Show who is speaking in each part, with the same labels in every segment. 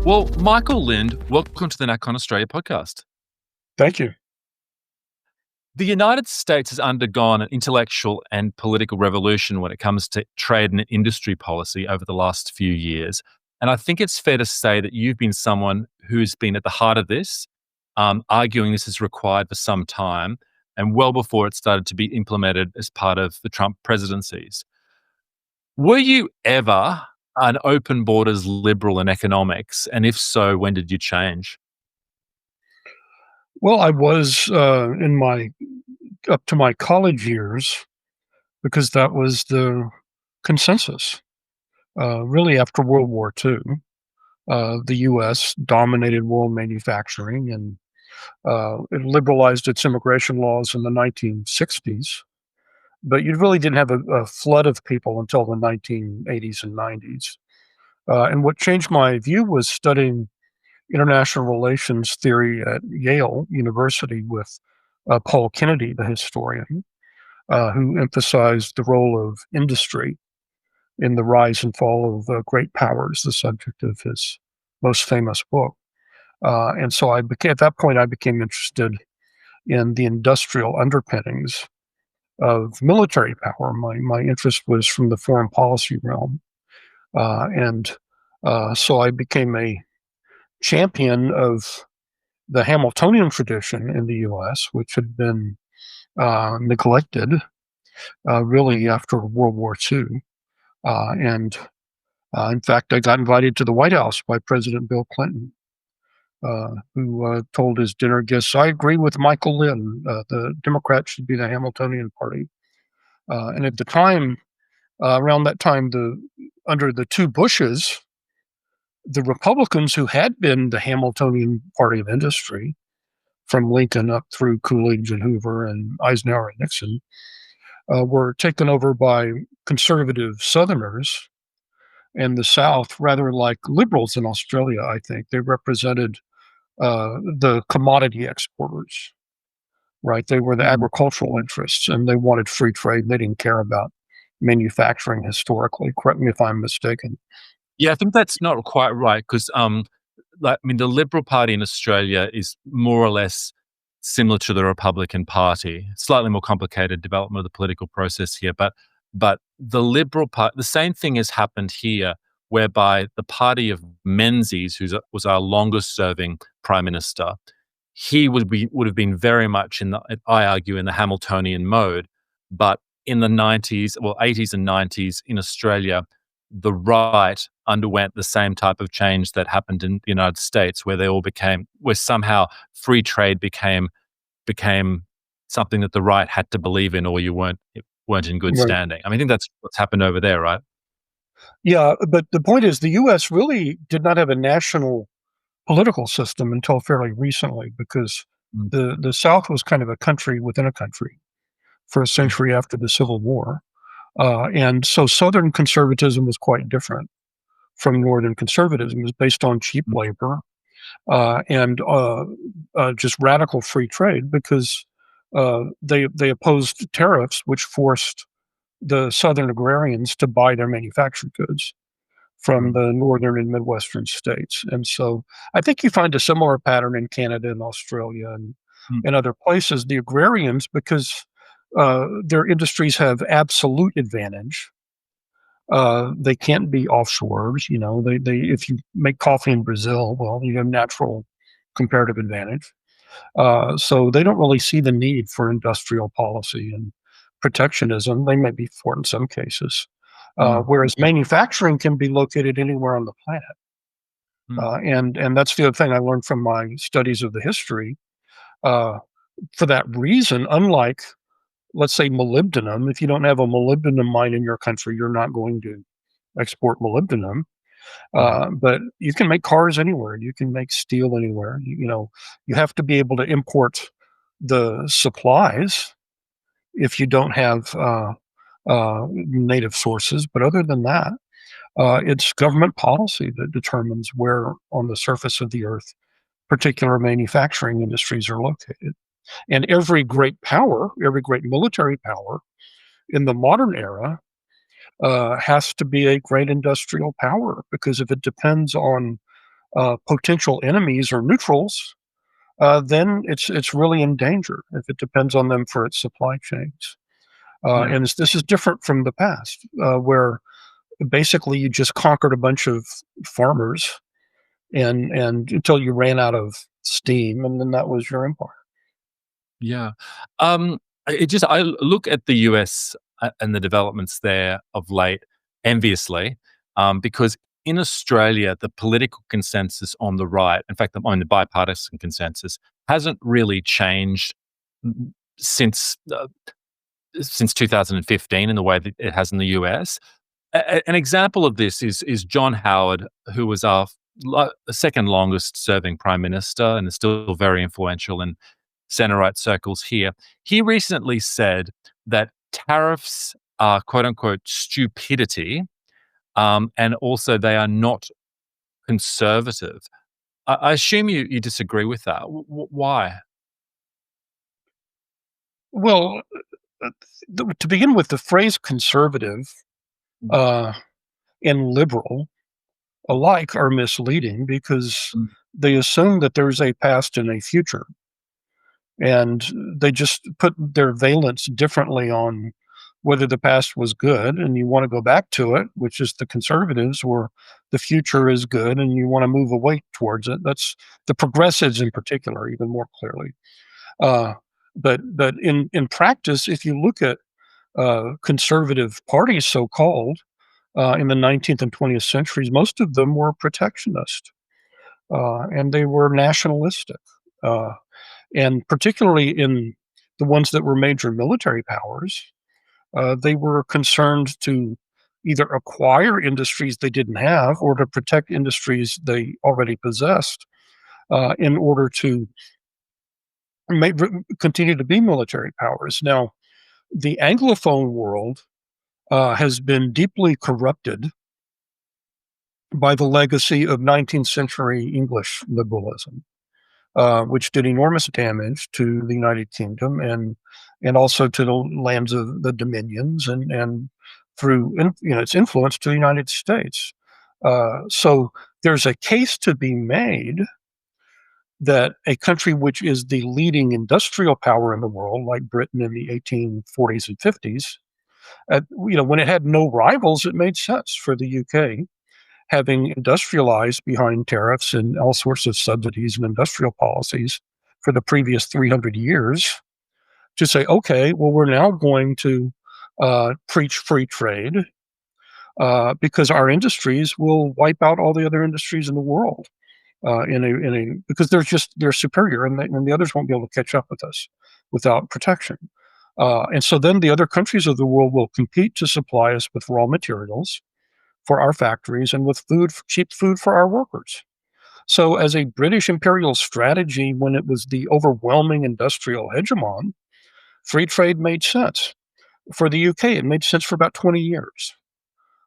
Speaker 1: Well, Michael Lind, welcome to the NatCon Australia podcast.
Speaker 2: Thank you.
Speaker 1: The United States has undergone an intellectual and political revolution when it comes to trade and industry policy over the last few years. And I think it's fair to say that you've been someone who's been at the heart of this, arguing this is required for some time, and well before it started to be implemented as part of the Trump presidencies. Were you ever an open borders liberal in economics? And if so, when did you change?
Speaker 2: Well, I was in my up to my college years because that was the consensus. Really, after World War II, the U.S. dominated world manufacturing and it liberalized its immigration laws in the 1960s. But you really didn't have a flood of people until the 1980s and 90s. And what changed my view was studying international relations theory at Yale University with Paul Kennedy, the historian, who emphasized the role of industry in the rise and fall of great powers, the subject of his most famous book. And so at that point, I became interested in the industrial underpinnings of military power. My interest was from the foreign policy realm. So I became a champion of the Hamiltonian tradition in the U.S., which had been neglected really after World War II. And in fact, I got invited to the White House by President Bill Clinton, who told his dinner guests, "I agree with Michael Lind. The Democrats should be the Hamiltonian Party." And at the time, around that time, under the two Bushes, the Republicans who had been the Hamiltonian Party of industry, from Lincoln up through Coolidge and Hoover and Eisenhower and Nixon, were taken over by conservative Southerners. And the South, rather like liberals in Australia, I think, they represented the commodity exporters, right? They were the agricultural interests, and they wanted free trade. They didn't care about manufacturing historically. Correct me if I'm mistaken.
Speaker 1: Yeah, I think that's not quite right because, the Liberal Party in Australia is more or less similar to the Republican Party. Slightly more complicated development of the political process here, but the Liberal Party, the same thing has happened here, whereby the party of Menzies, who was our longest-serving prime minister, he would have been very much I argue, in the Hamiltonian mode, but in the 90s, well, 80s and 90s in Australia, the right underwent the same type of change that happened in the United States, where somehow free trade became something that the right had to believe in, or you weren't in good
Speaker 2: Right.
Speaker 1: standing. I think that's what's happened over there, right?
Speaker 2: Yeah, but the point is the U.S. really did not have a national political system until fairly recently because
Speaker 1: Mm,
Speaker 2: the South was kind of a country within a country for a
Speaker 1: mm,
Speaker 2: century after the Civil War. And so Southern conservatism was quite different from Northern conservatism. It was based on cheap
Speaker 1: mm,
Speaker 2: labor and just radical free trade because they opposed tariffs, which forced the Southern agrarians to buy their manufactured goods from
Speaker 1: mm,
Speaker 2: the northern and midwestern states. And so I think you find a similar pattern in Canada and Australia
Speaker 1: mm,
Speaker 2: and other places. The agrarians, because their industries have absolute advantage. They can't be offshores. They if you make coffee in Brazil, well, you have natural comparative advantage. So they don't really see the need for industrial policy and protectionism. They may be for it in some cases.
Speaker 1: mm,
Speaker 2: Whereas manufacturing can be located anywhere on the planet.
Speaker 1: mm.
Speaker 2: And that's the other thing I learned from my studies of the history. Uh, for that reason, unlike, let's say, molybdenum, if you don't have a molybdenum mine in your country, you're not going to export molybdenum.
Speaker 1: Right.
Speaker 2: But you can make cars anywhere. You can make steel anywhere. You have to be able to import the supplies if you don't have native sources. But other than that, it's government policy that determines where on the surface of the earth particular manufacturing industries are located. And every great power, every great military power in the modern era has to be a great industrial power because if it depends on potential enemies or neutrals, then it's really in danger if it depends on them for its supply chains.
Speaker 1: Yeah.
Speaker 2: And this is different from the past, where basically you just conquered a bunch of farmers and until you ran out of steam, and then that was your empire.
Speaker 1: Yeah. Um, I look at the US and the developments there of late enviously, because in Australia, the political consensus on the right, in fact, the bipartisan consensus, hasn't really changed mm, since uh, since 2015 in the way that it has in the US. An example of this is John Howard, who was our second longest serving prime minister and is still very influential in center right circles here. He recently said that tariffs are quote unquote stupidity, and also they are not conservative. I assume you disagree with that. Why?
Speaker 2: Well, to begin with, the phrase conservative
Speaker 1: Mm,
Speaker 2: uh, and liberal alike are misleading because
Speaker 1: mm,
Speaker 2: they assume that there's a past and a future, and they just put their valence differently on whether the past was good and you want to go back to it, which is the conservatives, or the future is good and you want to move away towards it. That's the progressives in particular, even more clearly. Uh, but in practice, if you look at conservative parties, so called, in the 19th and 20th centuries, most of them were protectionist, and they were nationalistic. Uh, and particularly in the ones that were major military powers, they were concerned to either acquire industries they didn't have or to protect industries they already possessed, in order to continue to be military powers. Now, the Anglophone world has been deeply corrupted by the legacy of 19th century English liberalism, which did enormous damage to the United Kingdom and also to the lands of the dominions and through its influence to the United States. So there's a case to be made that a country which is the leading industrial power in the world, like Britain in the 1840s and 50s, when it had no rivals, it made sense for the UK, having industrialized behind tariffs and all sorts of subsidies and industrial policies for the previous 300 years, to say, okay, well, we're now going to preach free trade, because our industries will wipe out all the other industries in the world, because they're superior, and the others won't be able to catch up with us without protection. And so then the other countries of the world will compete to supply us with raw materials for our factories and with cheap food for our workers. So, as a British imperial strategy, when it was the overwhelming industrial hegemon, free trade made sense. For the UK, it made sense for about 20 years.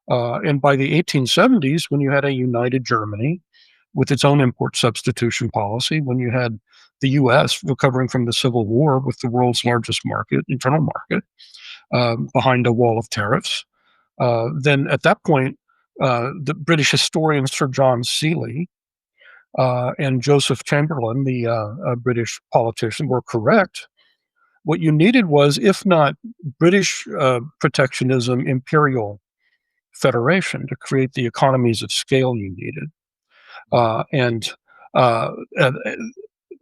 Speaker 2: And by the 1870s, when you had a united Germany with its own import substitution policy, when you had the US recovering from the Civil War with the world's largest market, internal market, behind a wall of tariffs, then at that point, the British historian Sir John Seeley and Joseph Chamberlain, the British politician, were correct. What you needed was, if not British protectionism, imperial federation to create the economies of scale you needed. And uh, uh,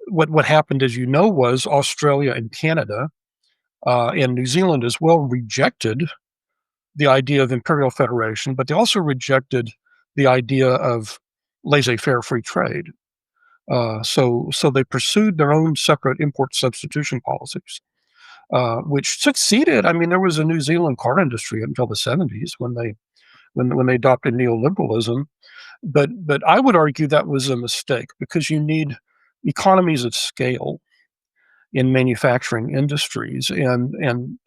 Speaker 2: what happened, as you know, was Australia and Canada and New Zealand as well rejected the idea of imperial federation, but they also rejected the idea of laissez-faire free trade. So they pursued their own separate import substitution policies, which succeeded. I mean, there was a New Zealand car industry until the 70s when they adopted neoliberalism. But I would argue that was a mistake because you need economies of scale in manufacturing industries, and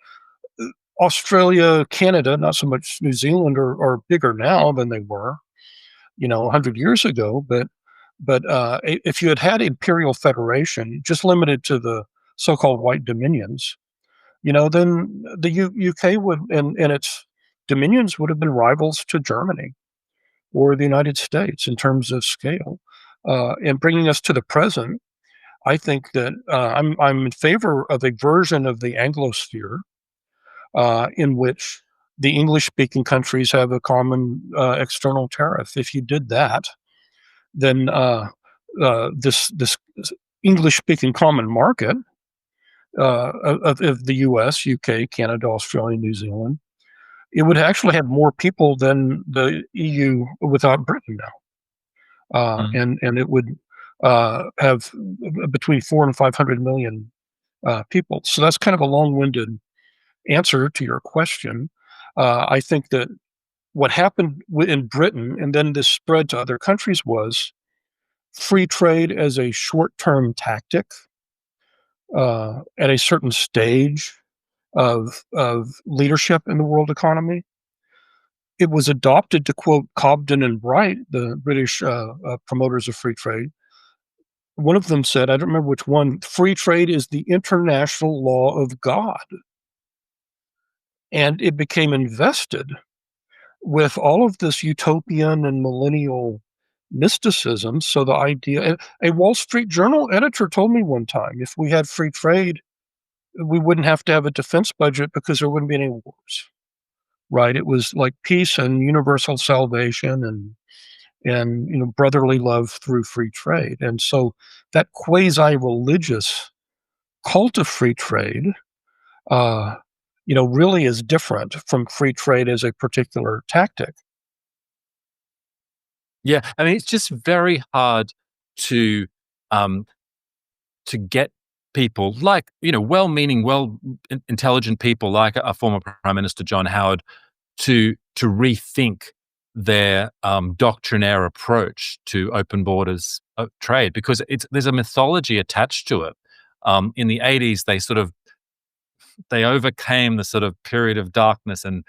Speaker 2: Australia, Canada, not so much New Zealand, are bigger now than they were, 100 years ago. But if you had had imperial federation, just limited to the so-called white dominions, then the UK would and its dominions would have been rivals to Germany or the United States in terms of scale. And bringing us to the present, I think that I'm in favor of a version of the Anglosphere in which the English-speaking countries have a common external tariff. If you did that, then this English-speaking common market of the U.S., U.K., Canada, Australia, New Zealand, it would actually have more people than the EU without Britain now,
Speaker 1: Mm.
Speaker 2: and it would have between 400 and 500 million people. So that's kind of a long-winded answer to your question. I think that what happened in Britain, and then this spread to other countries, was free trade as a short-term tactic at a certain stage of leadership in the world economy. It was adopted, to quote Cobden and Bright, the British promoters of free trade. One of them said, I don't remember which one, free trade is the international law of God. And it became invested with all of this utopian and millennial mysticism. So the idea, a Wall Street Journal editor told me one time, if we had free trade, we wouldn't have to have a defense budget because there wouldn't be any wars. Right? It was like peace and universal salvation and brotherly love through free trade. And so that quasi-religious cult of free trade, uh, really is different from free trade as a particular tactic.
Speaker 1: Yeah, I mean, it's just very hard to um, to get people like well-meaning, intelligent people like a former Prime Minister John Howard to rethink their doctrinaire approach to open borders trade, because there's a mythology attached to it. In the 80s, they overcame the sort of period of darkness and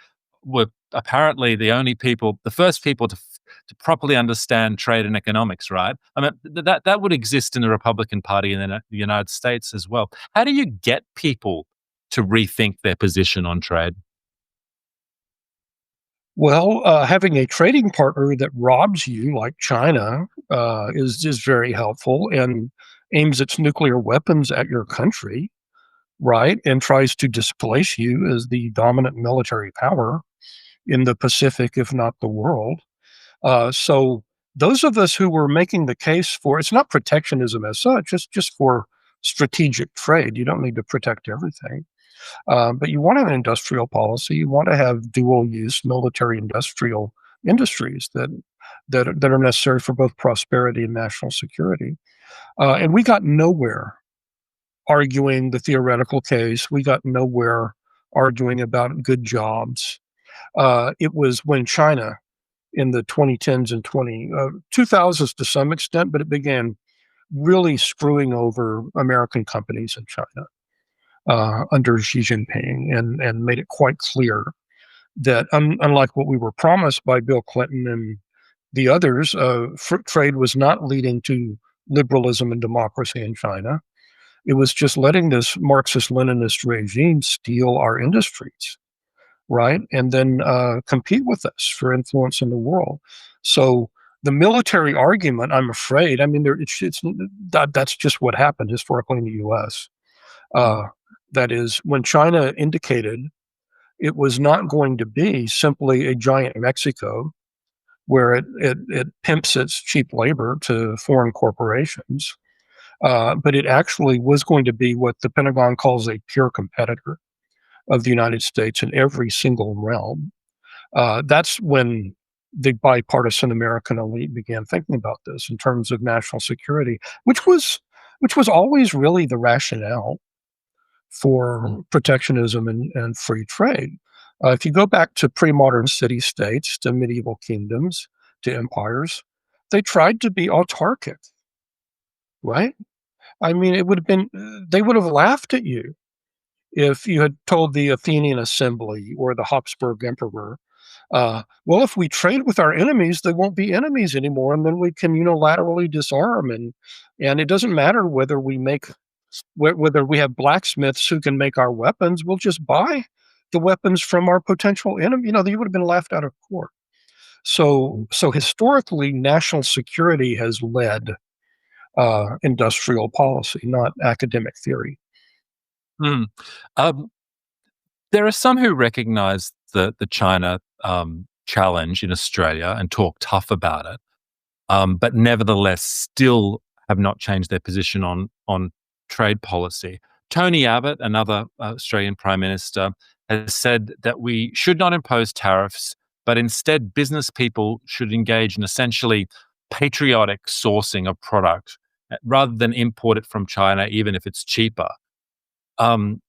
Speaker 1: were apparently the first people to properly understand trade and economics, right? I mean, that would exist in the Republican Party in the United States as well. How do you get people to rethink their position on trade?
Speaker 2: Well, having a trading partner that robs you, like China, is very helpful and aims its nuclear weapons at your country, right? And tries to displace you as the dominant military power in the Pacific, if not the world. So those of us who were making the case for it's not protectionism as such, it's just for strategic trade. You don't need to protect everything. But you want an industrial policy. You want to have dual use military industrial industries that are necessary for both prosperity and national security. And we got nowhere arguing the theoretical case. We got nowhere arguing about good jobs. It was when China in the 2010s and 2000s to some extent, but it began really screwing over American companies in China under Xi Jinping and made it quite clear that unlike what we were promised by Bill Clinton and the others, trade was not leading to liberalism and democracy in China. It was just letting this Marxist-Leninist regime steal our industries, right? And then compete with us for influence in the world. So the military argument, I'm afraid, I mean, that's just what happened historically in the U.S.
Speaker 1: Mm.
Speaker 2: Uh, that is, when China indicated it was not going to be simply a giant Mexico where it pimps its cheap labor to foreign corporations, but it actually was going to be what the Pentagon calls a pure competitor of the United States in every single realm. That's when the bipartisan American elite began thinking about this in terms of national security, which was always really the rationale
Speaker 1: Mm.
Speaker 2: for protectionism and free trade. If you go back to pre-modern city states, to medieval kingdoms, to empires, they tried to be autarkic, right? I mean, it would have been they would have laughed at you if you had told the Athenian assembly or the Habsburg emperor, well, if we trade with our enemies, they won't be enemies anymore, and then we can unilaterally disarm, and it doesn't matter whether we have blacksmiths who can make our weapons. We'll just buy the weapons from our potential enemy. You would have been laughed out of court. So historically, national security has led industrial policy, not academic theory.
Speaker 1: Mm. Um, there are some who recognise the China challenge in Australia and talk tough about it, but nevertheless still have not changed their position on trade policy. Tony Abbott, another Australian Prime Minister, has said that we should not impose tariffs, but instead business people should engage in essentially patriotic sourcing of product rather than import it from China, even if it's cheaper. Um,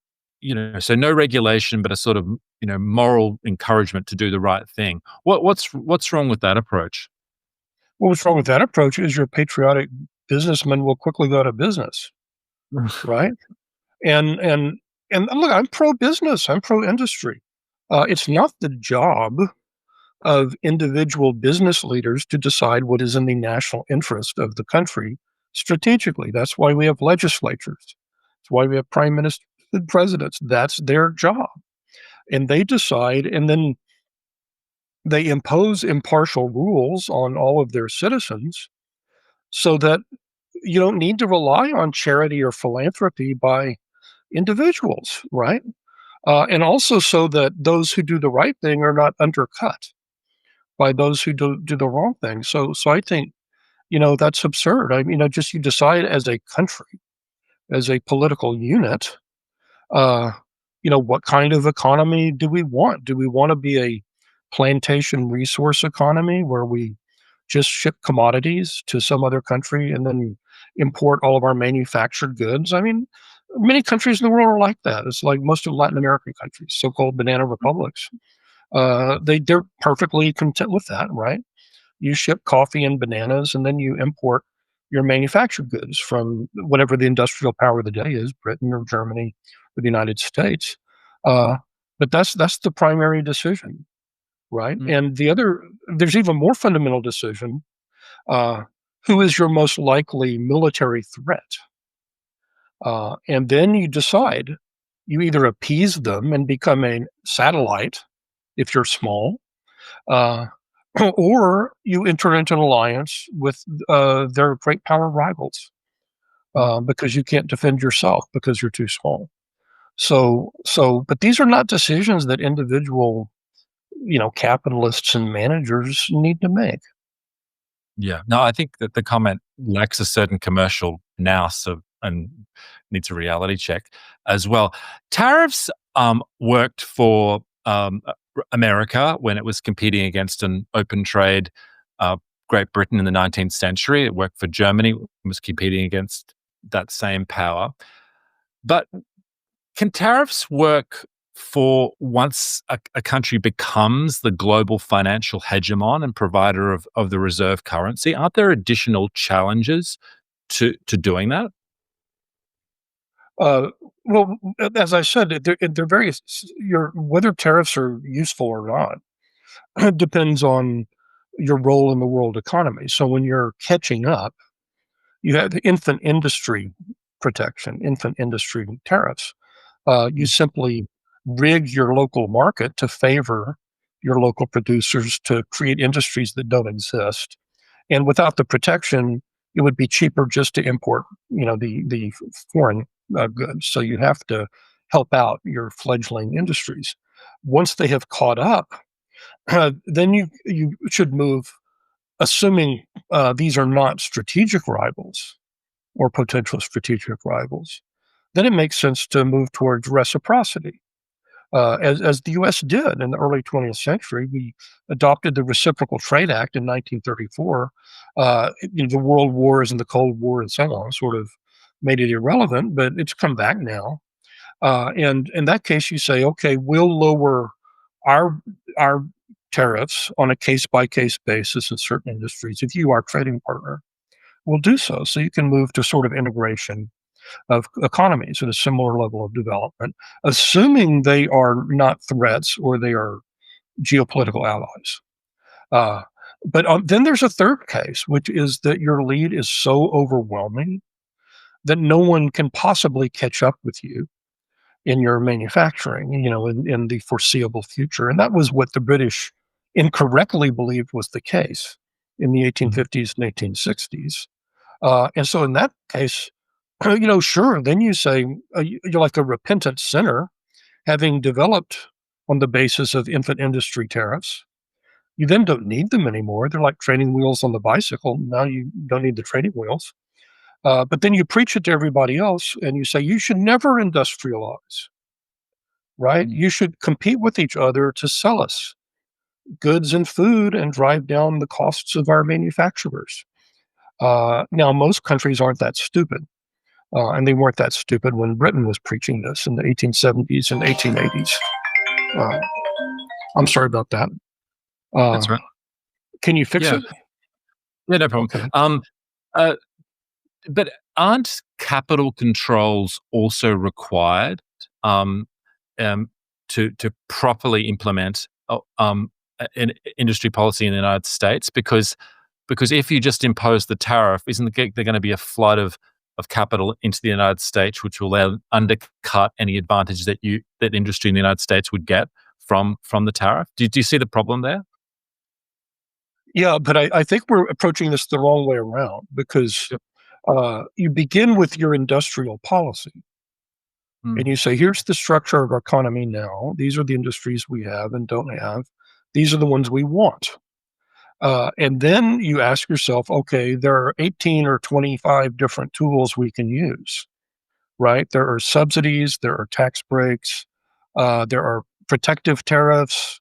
Speaker 1: so no regulation, but a sort of moral encouragement to do the right thing. What's wrong with that approach?
Speaker 2: What's wrong with that approach is your patriotic businessman will quickly go out of business, right? And and and look, I'm pro business. I'm pro industry. It's not the job of individual business leaders to decide what is in the national interest of the country strategically. That's why we have legislatures. That's why we have prime ministers and presidents. That's their job. And they decide, and then they impose impartial rules on all of their citizens so that you don't need to rely on charity or philanthropy by individuals, right? And also so that those who do the right thing are not undercut by those who do the wrong thing. So I think that's absurd. Just you decide as a country, as a political unit, uh, what kind of economy do we want? Do we want to be a plantation resource economy where we just ship commodities to some other country and then import all of our manufactured goods? I mean, many countries in the world are like that. It's like most of Latin American countries, so-called banana republics. They're perfectly content with that, right? You ship coffee and bananas, and then you import your manufactured goods from whatever the industrial power of the day is, Britain or Germany or the United States. Uh, but that's the primary decision, right?
Speaker 1: Mm.
Speaker 2: And there's even more fundamental decision: uh, who is your most likely military threat? And then you decide. You either appease them and become a satellite if you're small, uh, or you enter into an alliance with their great power rivals because you can't defend yourself because you're too small. But these are not decisions that individual, capitalists and managers need to make.
Speaker 1: Yeah. No, I think that the comment lacks a certain commercial nous and needs a reality check as well. Tariffs worked for America when it was competing against an open trade uh, Great Britain in the 19th century. It worked for Germany, when it was competing against that same power. But can tariffs work for once a country becomes the global financial hegemon and provider of the reserve currency? Aren't there additional challenges to doing that?
Speaker 2: Uh, well, as I said, they're very whether tariffs are useful or not depends on your role in the world economy. So when you're catching up, you have the infant industry protection, infant industry tariffs. You simply rig your local market to favor your local producers to create industries that don't exist. And without the protection, it would be cheaper just to import, the foreign goods. So you have to help out your fledgling industries. Once they have caught up, then you should move, assuming these are not strategic rivals or potential strategic rivals. Then it makes sense to move towards reciprocity. As the U.S. did in the early 20th century, we adopted the Reciprocal Trade Act in 1934. The World Wars and the Cold War and so on sort of made it irrelevant, but it's come back now. And in that case, you say, okay, we'll lower our our tariffs on a case by case basis in certain industries. If you are trading partner, we'll do so. So you can move to sort of integration of economies at a similar level of development, assuming they are not threats or they are geopolitical allies. Uh, but then there's a third case, which is that your lead is so overwhelming that no one can possibly catch up with you in your manufacturing, in the foreseeable future. And that was what the British incorrectly believed was the case in the
Speaker 1: Mhm.
Speaker 2: 1850s and 1860s. And so in that case, sure, then you say you're like a repentant sinner having developed on the basis of infant industry tariffs. You then don't need them anymore. They're like training wheels on the bicycle. Now you don't need the training wheels. But then you preach it to everybody else and you say you should never industrialize, right?
Speaker 1: Mm.
Speaker 2: You should compete with each other to sell us goods and food and drive down the costs of our manufacturers. Now, most countries aren't that stupid. And they weren't that stupid when Britain was preaching this in the 1870s and 1880s. Uh, I'm sorry about that. Uh,
Speaker 1: That's right.
Speaker 2: can you fix
Speaker 1: Yeah.
Speaker 2: it?
Speaker 1: Yeah, no problem.
Speaker 2: Okay.
Speaker 1: Uh, but aren't capital controls also required um, um, to properly implement an industry policy in the United States? Because if you just impose the tariff, isn't there going to be a flood of capital into the United States, which will undercut any advantage that industry in the United States would get from the tariff? Do you see the problem there?
Speaker 2: Yeah, but I think we're approaching this the wrong way around because
Speaker 1: Yep.
Speaker 2: you begin with your industrial policy
Speaker 1: Mm,
Speaker 2: and you say, here's the structure of our economy now. These are the industries we have and don't have. These are the ones we want. And then you ask yourself, okay, there are 18 or 25 different tools we can use, right? There are subsidies, there are tax breaks, there are protective tariffs,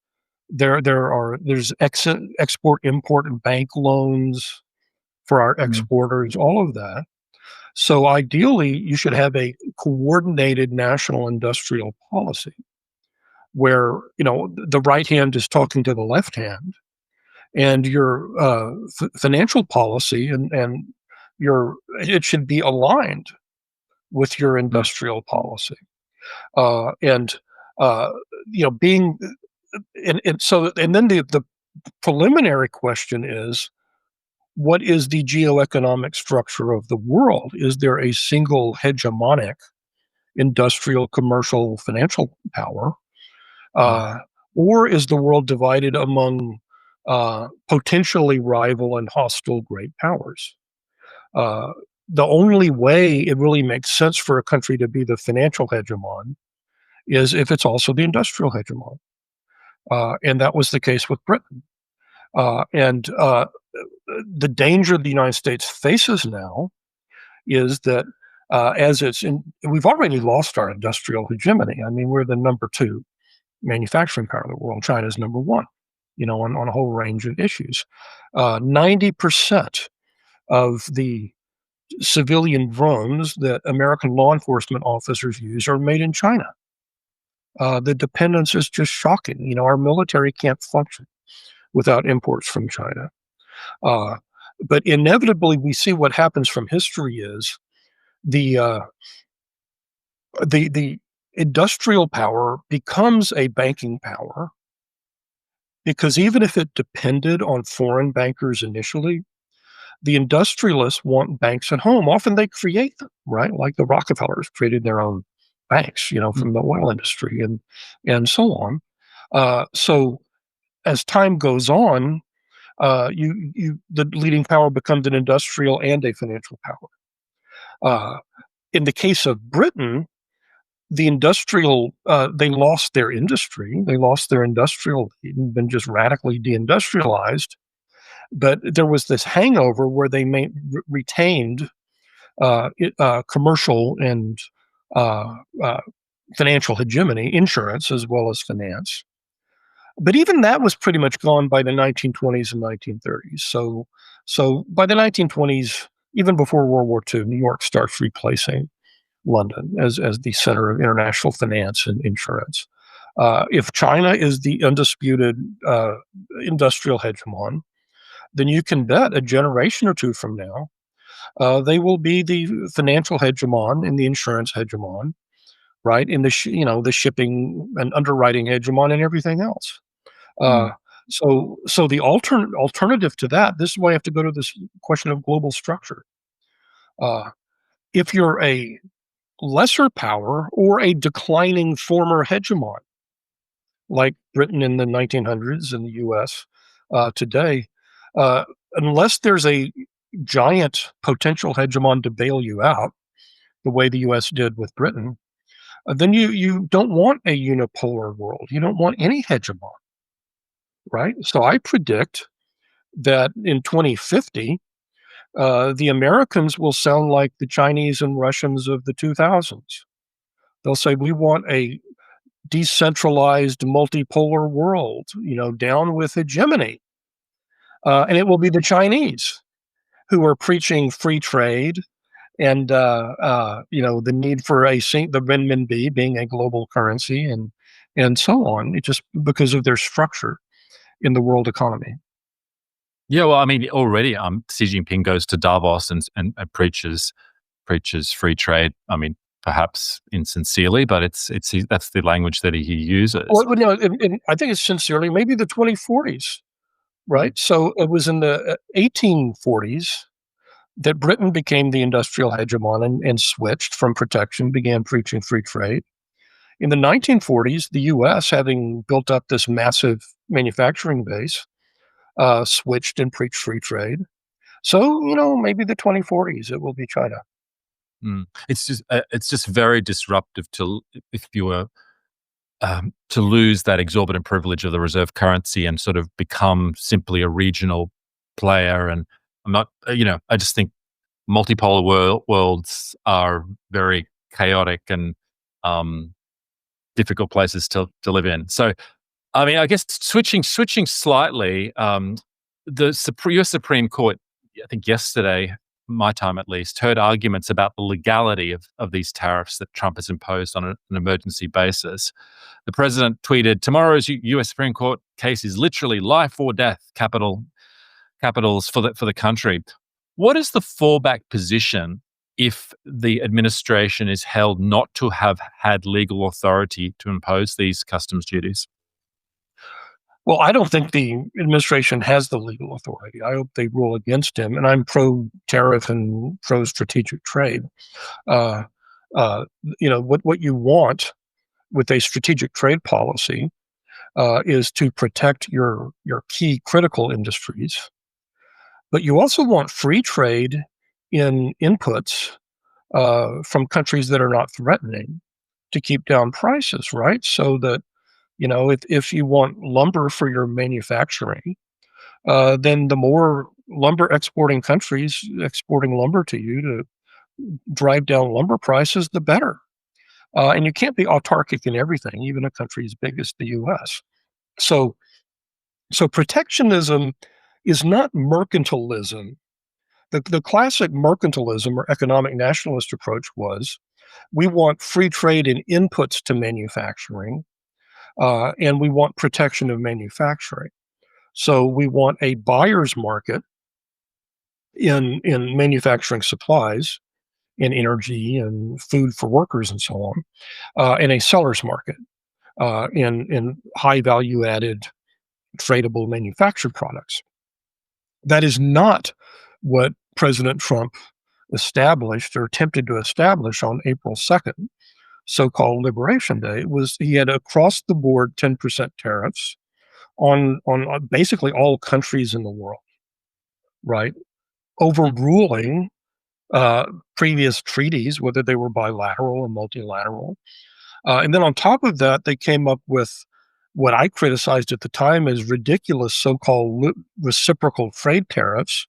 Speaker 2: there's export, import, and bank loans for our
Speaker 1: mm,
Speaker 2: exporters, all of that. So ideally, you should have a coordinated national industrial policy where the right hand is talking to the left hand, and your financial policy and your it should be aligned with your
Speaker 1: mm,
Speaker 2: industrial policy. And uh, being and then the preliminary question is, what is the geoeconomic structure of the world? Is there a single hegemonic industrial, commercial, financial power?
Speaker 1: mm,
Speaker 2: Uh, or is the world divided among potentially rival and hostile great powers? Uh, the only way it really makes sense for a country to be the financial hegemon is if it's also the industrial hegemon. And that was the case with Britain. And the danger the United States faces now is that we've already lost our industrial hegemony. I mean, we're the number two manufacturing power of the world. China's number one, on a whole range of issues. 90% of the civilian drones that American law enforcement officers use are made in China. The dependence is just shocking. Our military can't function without imports from China. Uh, but inevitably, we see what happens from history is the uh, the industrial power becomes a banking power because even if it depended on foreign bankers initially, the industrialists want banks at home. Often they create them, right? Like the Rockefellers created their own banks,
Speaker 1: mm,
Speaker 2: from the oil industry and so on. So as time goes on, the leading power becomes an industrial and a financial power. Uh, in the case of Britain, they lost their industry, they lost their industrial, been just radically deindustrialized. But there was this hangover where they retained commercial and uh, uh, financial hegemony, insurance as well as finance. But even that was pretty much gone by the 1920s and 1930s. So by the 1920s, even before World War II, New York starts replacing London as the center of international finance and insurance. If China is the undisputed industrial hegemon, then you can bet a generation or two from now, they will be the financial hegemon and the insurance hegemon, right? In the shipping and underwriting hegemon and everything else. Uh,
Speaker 1: mm,
Speaker 2: so the alternative to that, this is why I have to go to this question of global structure. Uh, if you're a lesser power or a declining former hegemon, like Britain in the 1900s and the US today, uh, unless there's a giant potential hegemon to bail you out, the way the US did with Britain, then you don't want a unipolar world. You don't want any hegemon, right? So I predict that in 2050, the Americans will sound like the Chinese and Russians of the 2000s. They'll say, we want a decentralized multipolar world, down with hegemony. And it will be the Chinese who are preaching free trade and, the need for the renminbi being a global currency and so on. It just because of their structure in the world economy.
Speaker 1: Yeah, well, I mean, already Xi Jinping goes to Davos and preaches free trade. I mean, perhaps insincerely, but that's the language that he uses.
Speaker 2: Well, no, and I think it's sincerely maybe the 2040s, right? So it was in the 1840s that Britain became the industrial hegemon and switched from protection, began preaching free trade. In the 1940s, the US, having built up this massive manufacturing base, switched and preached free trade. So, maybe the 2040s, it will be China.
Speaker 1: It's just very disruptive to if you were to lose that exorbitant privilege of the reserve currency and sort of become simply a regional player. And I'm not, I just think multipolar worlds are very chaotic and difficult places to live in. So, I mean, I guess switching slightly, the U.S. Supreme Court, I think yesterday, my time at least, heard arguments about the legality of these tariffs that Trump has imposed on an emergency basis. The president tweeted, "Tomorrow's U.S. Supreme Court case is literally life or death, capitals for the country." What is the fallback position if the administration is held not to have had legal authority to impose these customs duties?
Speaker 2: Well, I don't think the administration has the legal authority. I hope they rule against him. And I'm pro tariff and pro strategic trade. Uh, what you want with a strategic trade policy is to protect your key critical industries, but you also want free trade in inputs from countries that are not threatening to keep down prices, right? So that if you want lumber for your manufacturing, then the more lumber exporting countries exporting lumber to you to drive down lumber prices, the better. And you can't be autarkic in everything, even a country as big as the U.S. So, so protectionism is not mercantilism. The classic mercantilism or economic nationalist approach was we want free trade in inputs to manufacturing, and we want protection of manufacturing. So we want a buyer's market in manufacturing supplies, in energy and food for workers and so on, and a seller's market in high value added tradable manufactured products. That is not what President Trump established or attempted to establish on April 2nd, so-called Liberation Day. It was he had across the board 10% tariffs on basically all countries in the world, right? Overruling previous treaties, whether they were bilateral or multilateral. And then on top of that, they came up with what I criticized at the time as ridiculous so-called reciprocal trade tariffs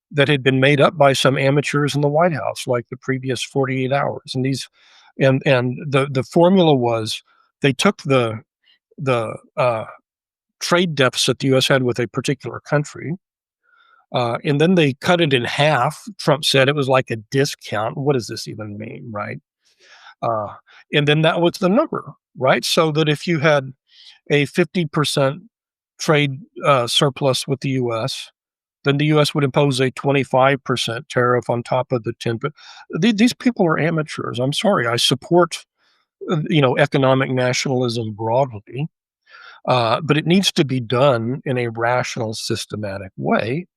Speaker 2: that had been made up by some amateurs in the White House, like the previous 48 hours. And the formula was they took the trade deficit the U.S. had with a particular country, and then they cut it in half. Trump said it was like a discount. What does this even mean, right? Uh, and then that was the number, right? So that if you had a 50% trade surplus with the U.S., then the U.S. would impose a 25% tariff on top of the 10. But these people are amateurs. I'm sorry. I support economic nationalism broadly, but it needs to be done in a rational, systematic way.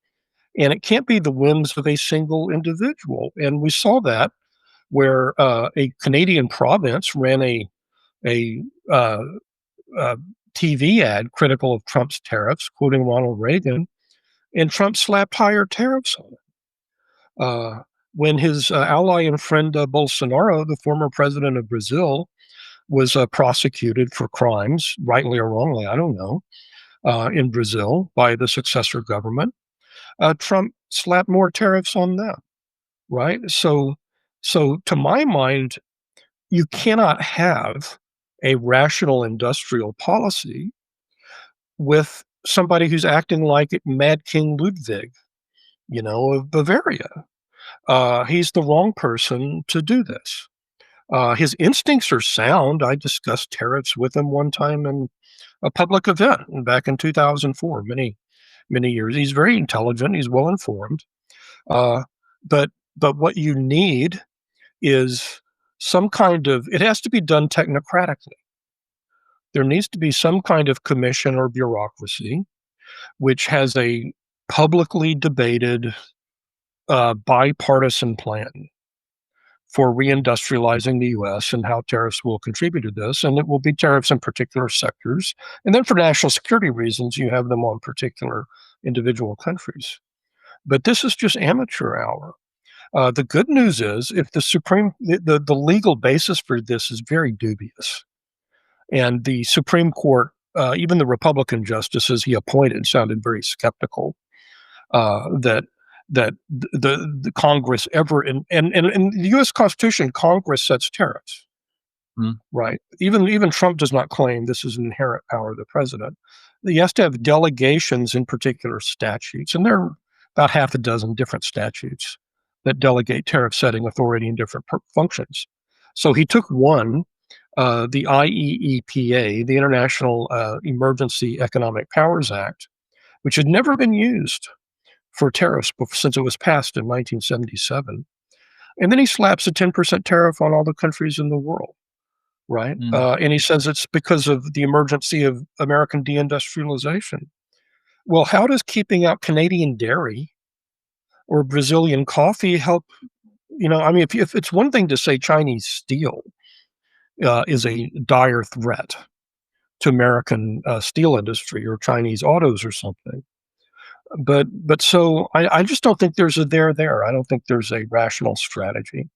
Speaker 2: And it can't be the whims of a single individual. And we saw that where a Canadian province ran a TV ad critical of Trump's tariffs, quoting Ronald Reagan, and Trump slapped higher tariffs on it. When his ally and friend Bolsonaro, the former president of Brazil, was prosecuted for crimes, rightly or wrongly, I don't know, in Brazil by the successor government, Trump slapped more tariffs on them, right? So to my mind, you cannot have a rational industrial policy with somebody who's acting like Mad King Ludwig, of Bavaria. He's the wrong person to do this. His instincts are sound. I discussed tariffs with him one time in a public event back in 2004, many years. He's very intelligent. He's well informed. Uh, but what you need is some kind of. It has to be done technocratically. There needs to be some kind of commission or bureaucracy which has a publicly debated bipartisan plan for reindustrializing the U.S. and how tariffs will contribute to this. And it will be tariffs in particular sectors. And then for national security reasons, you have them on particular individual countries. But this is just amateur hour. The good news is if the legal basis for this is very dubious. And the Supreme Court, even the Republican justices he appointed sounded very skeptical that the Congress ever in the U.S. Constitution, Congress sets tariffs, right? Even Trump does not claim this is an inherent power of the president. He has to have delegations in particular statutes, and there are about half a dozen different statutes that delegate tariff setting authority in different functions. So he took one, the IEEPA, the International Emergency Economic Powers Act, which had never been used for tariffs since it was passed in 1977. And then he slaps a 10% tariff on all the countries in the world, right? And he says it's because of the emergency of American deindustrialization. Well, how does keeping out Canadian dairy or Brazilian coffee help? If it's one thing to say Chinese steel is a dire threat to American steel industry or Chinese autos or something. But so I just don't think there's a there. I don't think there's a rational strategy.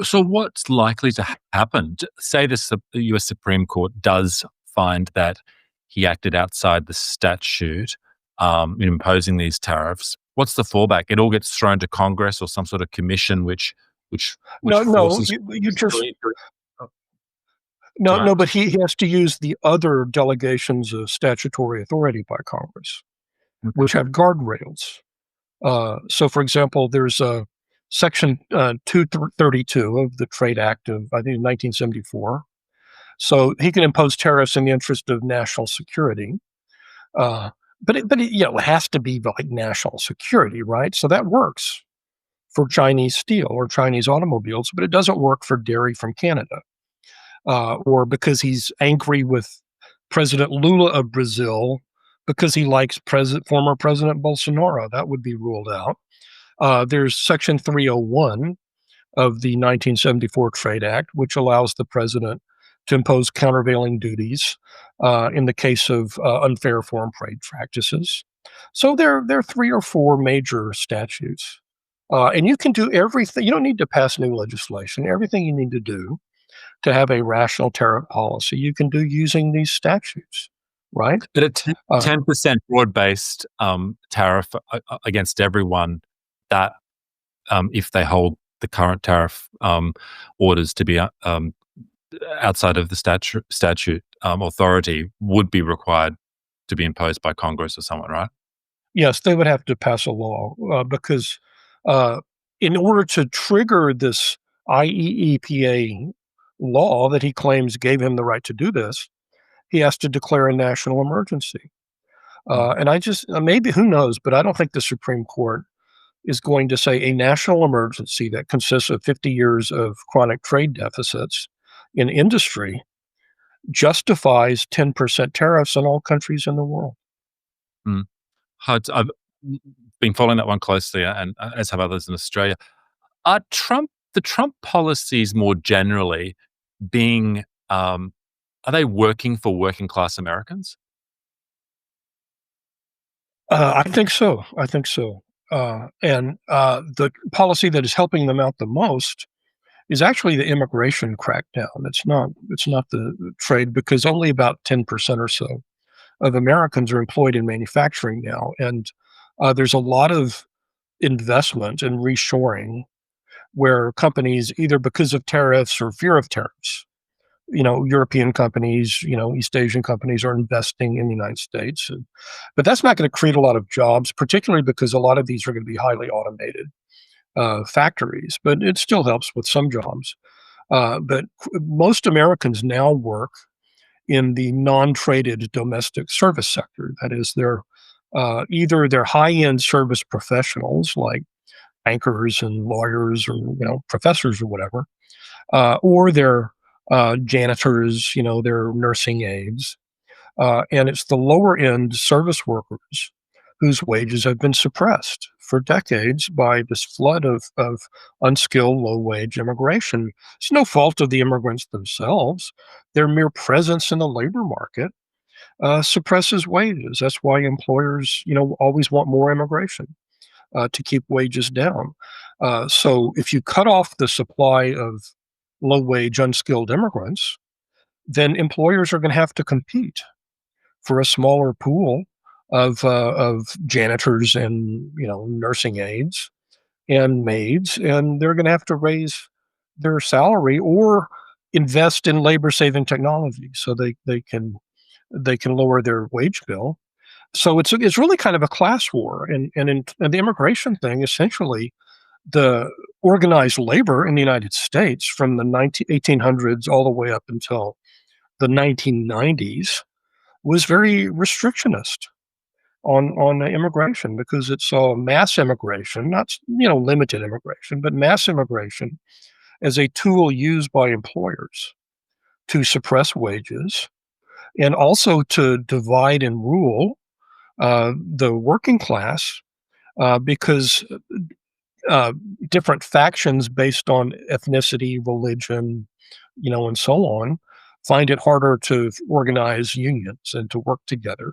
Speaker 1: So what's likely to happen? Say the U.S. Supreme Court does find that he acted outside the statute in imposing these tariffs. What's the fallback? It all gets thrown to Congress or some sort of commission, which
Speaker 2: no,
Speaker 1: forces
Speaker 2: you just no. But he has to use the other delegations of statutory authority by Congress, which have guardrails. So, for example, there's a Section 232 of the Trade Act of, I think, 1974. So he can impose tariffs in the interest of national security. But it has to be like national security, right? So that works for Chinese steel or Chinese automobiles, but it doesn't work for dairy from Canada. Or because he's angry with President Lula of Brazil because he likes former President Bolsonaro. That would be ruled out. There's Section 301 of the 1974 Trade Act, which allows the president to impose countervailing duties in the case of unfair foreign trade practices. So there are 3 or 4 major statutes. And you can do everything. You don't need to pass new legislation. Everything you need to do to have a rational tariff policy, you can do using these statutes, right?
Speaker 1: But a 10% broad-based tariff against everyone, that if they hold the current tariff orders to be outside of the statute authority, would be required to be imposed by Congress or someone, right?
Speaker 2: Yes, they would have to pass a law because in order to trigger this IEEPA law that he claims gave him the right to do this, he has to declare a national emergency. And I just, maybe, who knows, but I don't think the Supreme Court is going to say a national emergency that consists of 50 years of chronic trade deficits in industry justifies 10% tariffs on all countries in the world.
Speaker 1: I've been following that one closely, and as have others in Australia. Are the Trump policies more generally being Are they working for working class Americans?
Speaker 2: I think so. I think so. And the policy that is helping them out the most is actually the immigration crackdown. It's not the trade, because only about 10% or so of Americans are employed in manufacturing now, and there's a lot of investment in reshoring where companies, either because of tariffs or fear of tariffs, European companies, East Asian companies are investing in the United States. But that's not going to create a lot of jobs, particularly because a lot of these are going to be highly automated factories, but it still helps with some jobs. But most Americans now work in the non-traded domestic service sector. That is, they're high-end service professionals like bankers and lawyers, or professors or whatever, or they're janitors, they're nursing aides, and it's the lower end service workers whose wages have been suppressed for decades by this flood of unskilled, low wage immigration. It's no fault of the immigrants themselves. Their mere presence in the labor market suppresses wages. That's why employers, always want more immigration to keep wages down. So if you cut off the supply of low wage, unskilled immigrants, then employers are going to have to compete for a smaller pool of janitors and nursing aides and maids, and they're going to have to raise their salary or invest in labor saving technology so they can lower their wage bill. So it's really kind of a class war, and the immigration thing, essentially, the organized labor in the United States from the 1800s all the way up until the 1990s was very restrictionist on immigration, because it saw mass immigration, not limited immigration, but mass immigration as a tool used by employers to suppress wages and also to divide and rule the working class, because uh, different factions based on ethnicity, religion, and so on, find it harder to organize unions and to work together.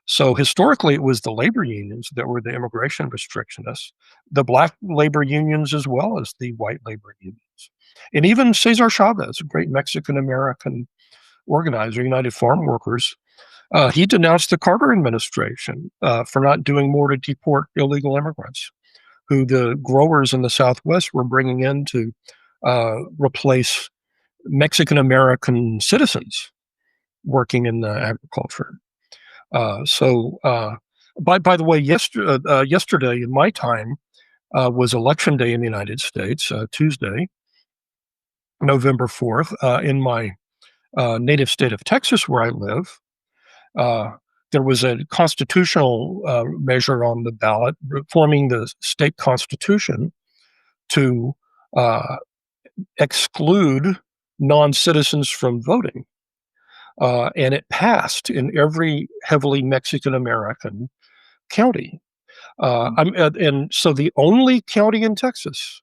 Speaker 2: So historically, it was the labor unions that were the immigration restrictionists, the black labor unions as well as the white labor unions. And even Cesar Chavez, a great Mexican American organizer, United Farm Workers, he denounced the Carter administration for not doing more to deport illegal immigrants, who the growers in the Southwest were bringing in to replace Mexican American citizens working in agriculture. So, by the way, yesterday in my time was election day in the United States, Tuesday, November 4th, in my native state of Texas, where I live. Uh, there was a constitutional measure on the ballot reforming the state constitution to uh, exclude non-citizens from voting. And it passed in every heavily Mexican American county. And so the only county in Texas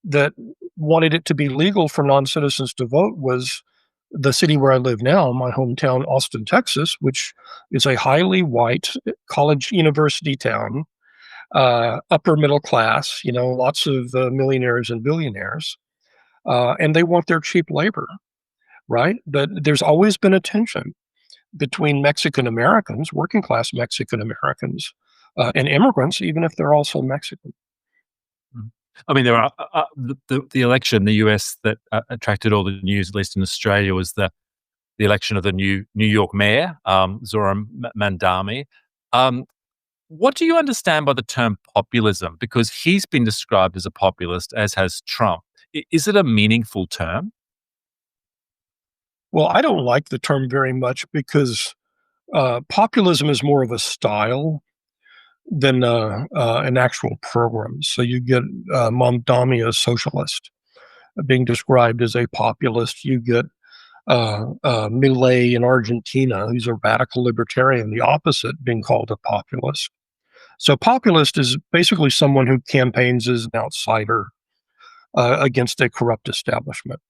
Speaker 2: that wanted it to be legal for non-citizens to vote was the city where I live now, my hometown, Austin, Texas, which is a highly white college university town, upper middle class, lots of millionaires and billionaires, and they want their cheap labor, right? But there's always been a tension between Mexican Americans, working class Mexican Americans, and immigrants, even if they're also Mexican.
Speaker 1: Mhm. I mean, there are the election in the US that attracted all the news, at least in Australia, was the election of the New York mayor, Zoran Mandami. Um, what do you understand by the term populism? Because he's been described as a populist, as has Trump. Is it a meaningful term?
Speaker 2: Well, I don't like the term very much, because populism is more of a style than an actual program. So you get Mamdani, a socialist, being described as a populist. You get Milei in Argentina, who's a radical libertarian, the opposite, being called a populist. So populist is basically someone who campaigns as an outsider against a corrupt establishment.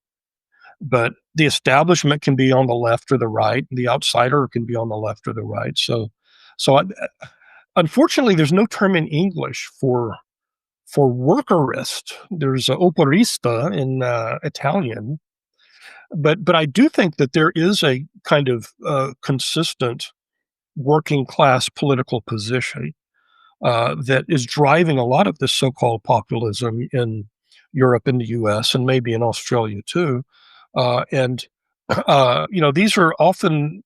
Speaker 2: but the establishment can be on the left or the right. The outsider can be on the left or the right. So unfortunately, there's no term in English for workerist. There's a operista in Italian, but I do think that there is a kind of consistent working class political position that is driving a lot of this so-called populism in Europe and the U.S. and maybe in Australia too. And these are often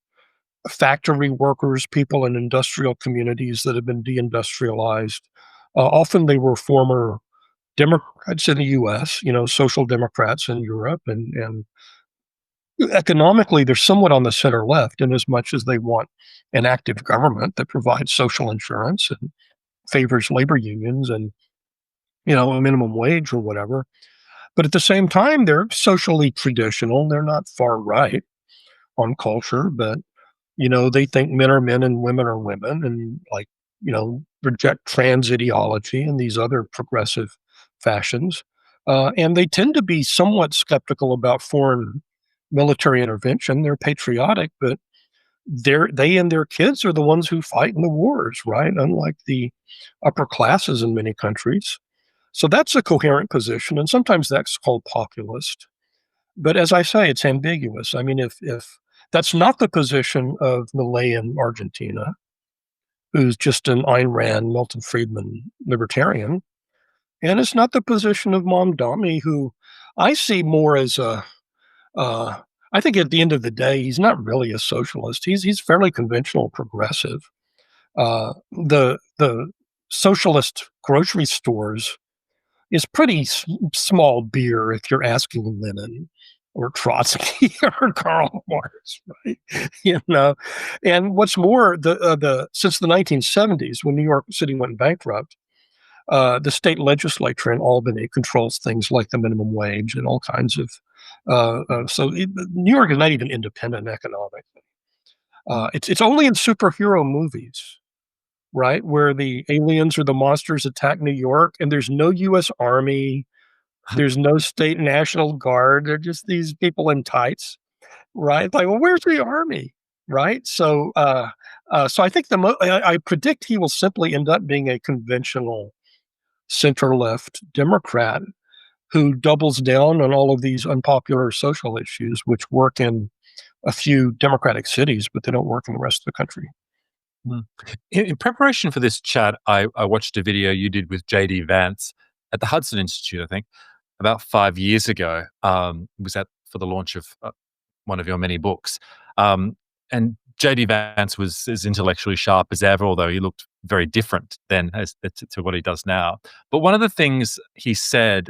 Speaker 2: factory workers, people in industrial communities that have been deindustrialized. Often they were former Democrats in the U.S., social democrats in Europe, and economically they're somewhat on the center left in as much as they want an active government that provides social insurance and favors labor unions and a minimum wage or whatever. But at the same time, they're socially traditional. They're not far right on culture, but they think men are men and women are women, and reject trans ideology and these other progressive fashions. And they tend to be somewhat skeptical about foreign military intervention. They're patriotic, but they and their kids are the ones who fight in the wars, right? Unlike the upper classes in many countries. So that's a coherent position, and sometimes that's called populist. But as I say, it's ambiguous. I mean, if that's not the position of Milei in Argentina, who's just an Ayn Rand, Milton Friedman libertarian, and it's not the position of Mamdani, who I see more as a uh, I think at the end of the day, he's not really a socialist. He's fairly conventional progressive. The socialist grocery stores is pretty small beer if you're asking Lenin or Trotsky or Karl Marx, right? You know, and what's more, the since the 1970s, when New York City went bankrupt, the state legislature in Albany controls things like the minimum wage and all kinds of. New York is not even independent economically. It's only in superhero movies, right, where the aliens or the monsters attack New York, and there's no U.S. Army, there's no state National Guard. They're just these people in tights, right? Like, well, where's the army, right? So I think I predict he will simply end up being a conventional center left Democrat who doubles down on all of these unpopular social issues, which work in a few Democratic cities, but they don't work in the rest of the country.
Speaker 1: Mm. In preparation for this chat, I watched a video you did with JD Vance at the Hudson Institute, I think, about 5 years ago. It was for the launch of one of your many books. And JD Vance was as intellectually sharp as ever, although he looked very different then to what he does now. But one of the things he said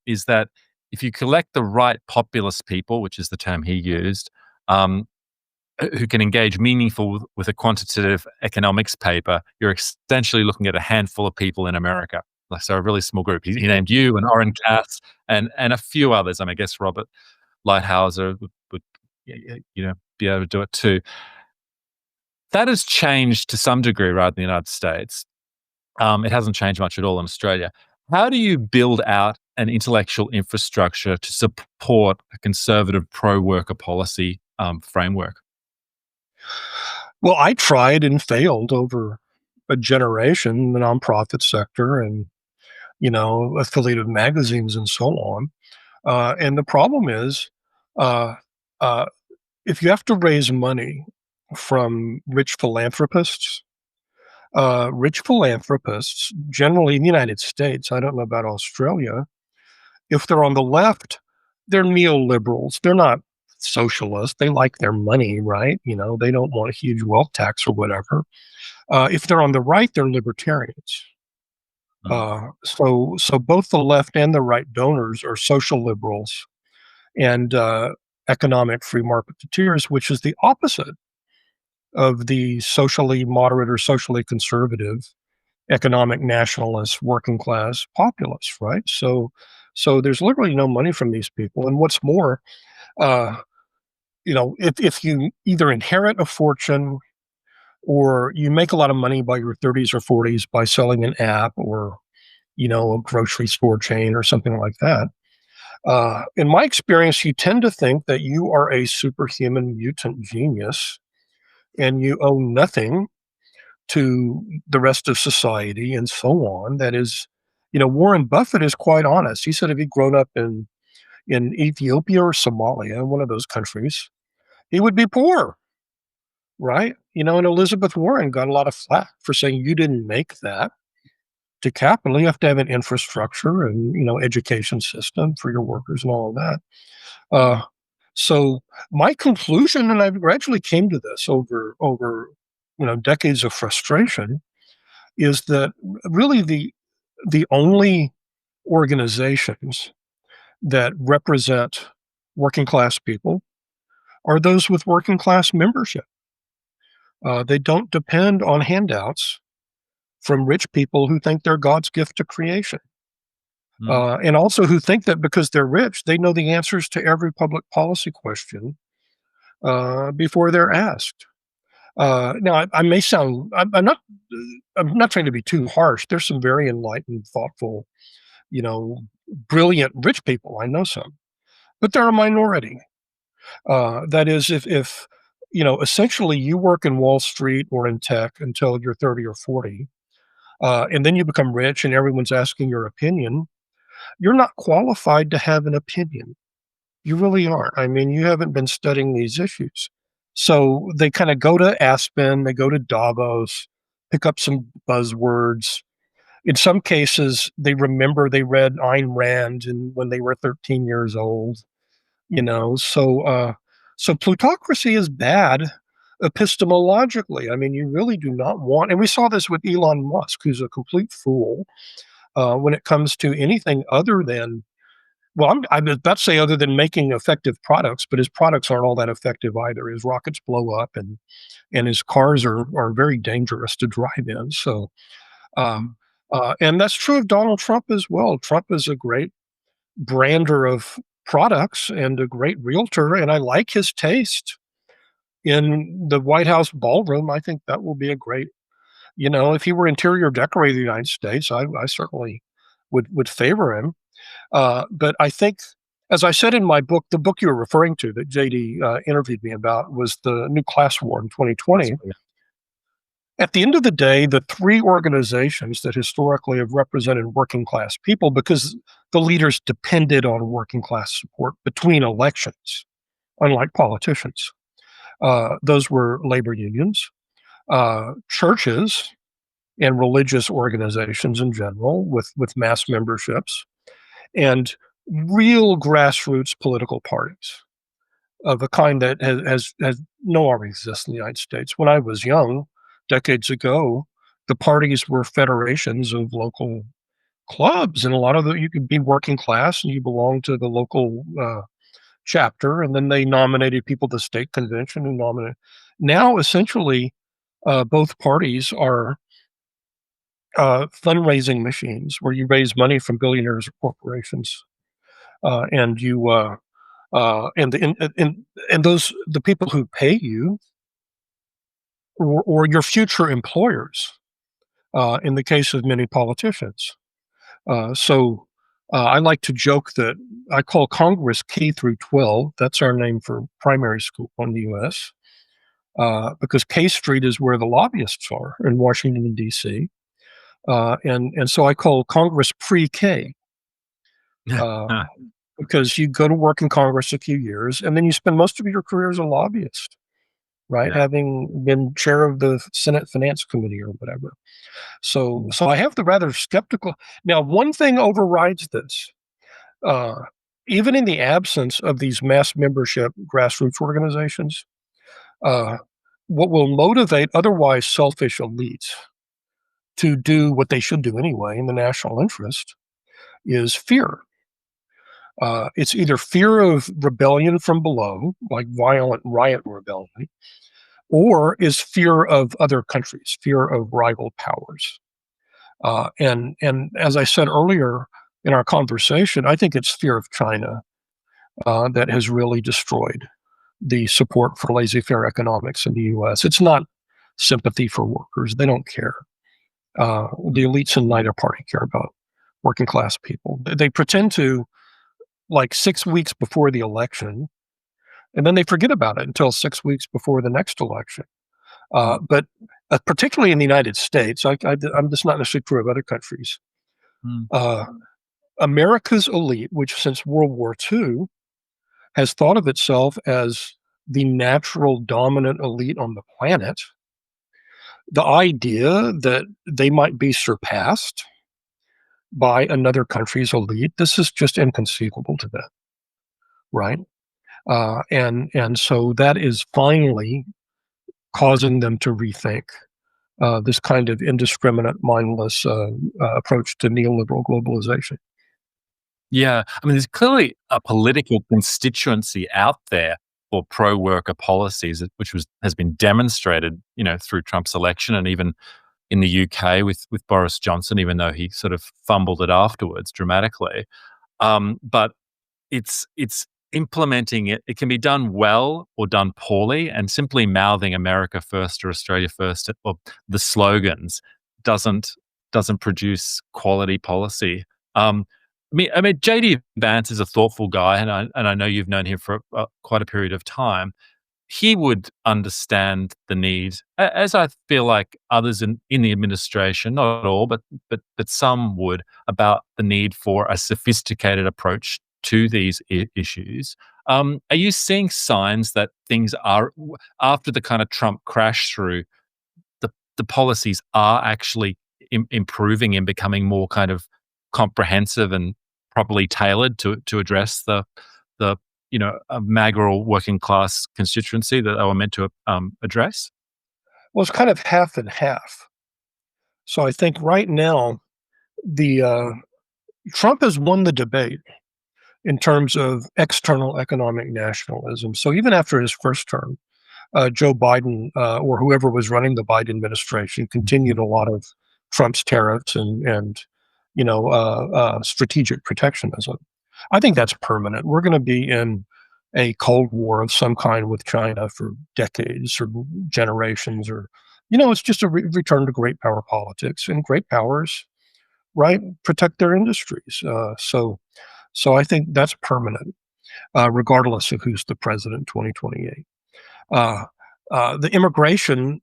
Speaker 1: is that if you collect the right populist people, which is the term he used, who can engage meaningful with a quantitative economics paper, you're essentially looking at a handful of people in America. So a really small group. He named you and Orrin Cass and a few others. I mean, I guess Robert Lighthouser would be able to do it too. That has changed to some degree, right, in the United States. It hasn't changed much at all in Australia. How do you build out an intellectual infrastructure to support a conservative pro-worker policy framework?
Speaker 2: Well, I tried and failed over a generation, the nonprofit sector and, affiliated magazines and so on. And the problem is, uh, uh, if you have to raise money from rich philanthropists, generally in the United States, I don't know about Australia, if they're on the left, they're neoliberals. They're not socialists. They like their money, right? They don't want a huge wealth tax or whatever. If they're on the right, they're libertarians.
Speaker 1: Mm.
Speaker 2: So both the left and the right donors are social liberals and economic free marketeers, which is the opposite of the socially moderate or socially conservative economic nationalists, working class populists, right? So there's literally no money from these people. And what's more, uh, if you either inherit a fortune or you make a lot of money by your 30s or 40s by selling an app or, a grocery store chain or something like that, In my experience, you tend to think that you are a superhuman mutant genius and you owe nothing to the rest of society and so on. That is, Warren Buffett is quite honest. He said if he'd grown up in Ethiopia or Somalia, one of those countries, he would be poor, right? And Elizabeth Warren got a lot of flack for saying you didn't make that to capital. You have to have an infrastructure and education system for your workers and all of that. So my conclusion, and I've gradually came to this over decades of frustration, is that really the only organizations that represent working class people are those with working class membership. They don't depend on handouts from rich people who think they're God's gift to creation.
Speaker 1: Mm.
Speaker 2: And also who think that because they're rich, they know the answers to every public policy question before they're asked. Now, I may sound, I'm not trying to be too harsh. There's some very enlightened, thoughtful, you know, brilliant rich people. I know some, but they're a minority. That is, if essentially you work in Wall Street or in tech until you're 30 or 40, and then you become rich and everyone's asking your opinion, you're not qualified to have an opinion. You really aren't. I mean, you haven't been studying these issues. So they kind of go to Aspen, they go to Davos, pick up some buzzwords. In some cases, they remember they read Ayn Rand when they were 13 years old. So plutocracy is bad epistemologically. I mean, you really do not want, and we saw this with Elon Musk, who's a complete fool when it comes to anything other than, well, I'm about to say other than making effective products, but his products aren't all that effective either. His rockets blow up, and his cars are very dangerous to drive in. So, and that's true of Donald Trump as well. Trump is a great brander of products and a great realtor, and I like his taste in the White House ballroom. I think that will be a great, if he were interior decorator of the United States, I certainly would favor him. But I think, as I said in my book, the book you were referring to that JD interviewed me about was the New Class War in 2020. At the end of the day, the three organizations that historically have represented working class people, because the leaders depended on working class support between elections, unlike politicians, those were labor unions, churches, and religious organizations in general with mass memberships, and real grassroots political parties of a kind that has no longer exists in the United States. When I was young, decades ago, the parties were federations of local clubs, and a lot of you could be working class and you belong to the local chapter, and then they nominated people to state convention and nominated. Now, essentially, both parties are fundraising machines where you raise money from billionaires or corporations, and you and those the people who pay you or your future employers. In the case of many politicians, I like to joke that I call Congress K through 12. That's our name for primary school in the U.S. Because K Street is where the lobbyists are in Washington D.C. And so I call Congress pre-K. Because you go to work in Congress a few years, and then you spend most of your career as a lobbyist, right?
Speaker 1: Yeah.
Speaker 2: Having been chair of the Senate Finance Committee or whatever. So I have the rather skeptical. Now, one thing overrides this. Even in the absence of these mass membership grassroots organizations, what will motivate otherwise selfish elites to do what they should do anyway in the national interest is fear. It's either fear of rebellion from below, like violent riot rebellion, or is fear of other countries, fear of rival powers. And as I said earlier in our conversation, I think it's fear of China that has really destroyed the support for laissez-faire economics in the U.S. It's not sympathy for workers; they don't care. The elites in neither party care about working class people. They pretend to like 6 weeks before the election, and then they forget about it until 6 weeks before the next election. But particularly in the United States, I'm just not necessarily true of other countries.
Speaker 1: Mm.
Speaker 2: Uh, America's elite, which since World War II has thought of itself as the natural dominant elite on the planet, the idea that they might be surpassed by another country's elite, this is just inconceivable to them, right? And so that is finally causing them to rethink this kind of indiscriminate, mindless approach to neoliberal globalization.
Speaker 1: Yeah, I mean, there's clearly a political constituency out there for pro-worker policies, which has been demonstrated, through Trump's election, and even in the UK with Boris Johnson, even though he sort of fumbled it afterwards dramatically. But it's implementing it. It can be done well or done poorly, and simply mouthing "America first" or "Australia first" or the slogans doesn't doesn't produce quality policy. I mean, JD Vance is a thoughtful guy, and I know you've known him for quite a period of time. He would understand the need, as I feel like others in the administration, not all, but some would, about the need for a sophisticated approach to these issues. Are you seeing signs that things are, after the kind of Trump crash through, the policies are actually improving and becoming more kind of comprehensive and properly tailored to address the a MAGA or working class constituency that they were meant to address?
Speaker 2: Well, it's kind of half and half. So I think right now, the Trump has won the debate in terms of external economic nationalism. So even after his first term, Joe Biden or whoever was running the Biden administration continued a lot of Trump's tariffs and strategic protectionism. I think that's permanent. We're going to be in a Cold War of some kind with China for decades or generations, or it's just a return to great power politics, and great powers, right, protect their industries. So I think that's permanent, regardless of who's the president in 2028. Uh, the immigration,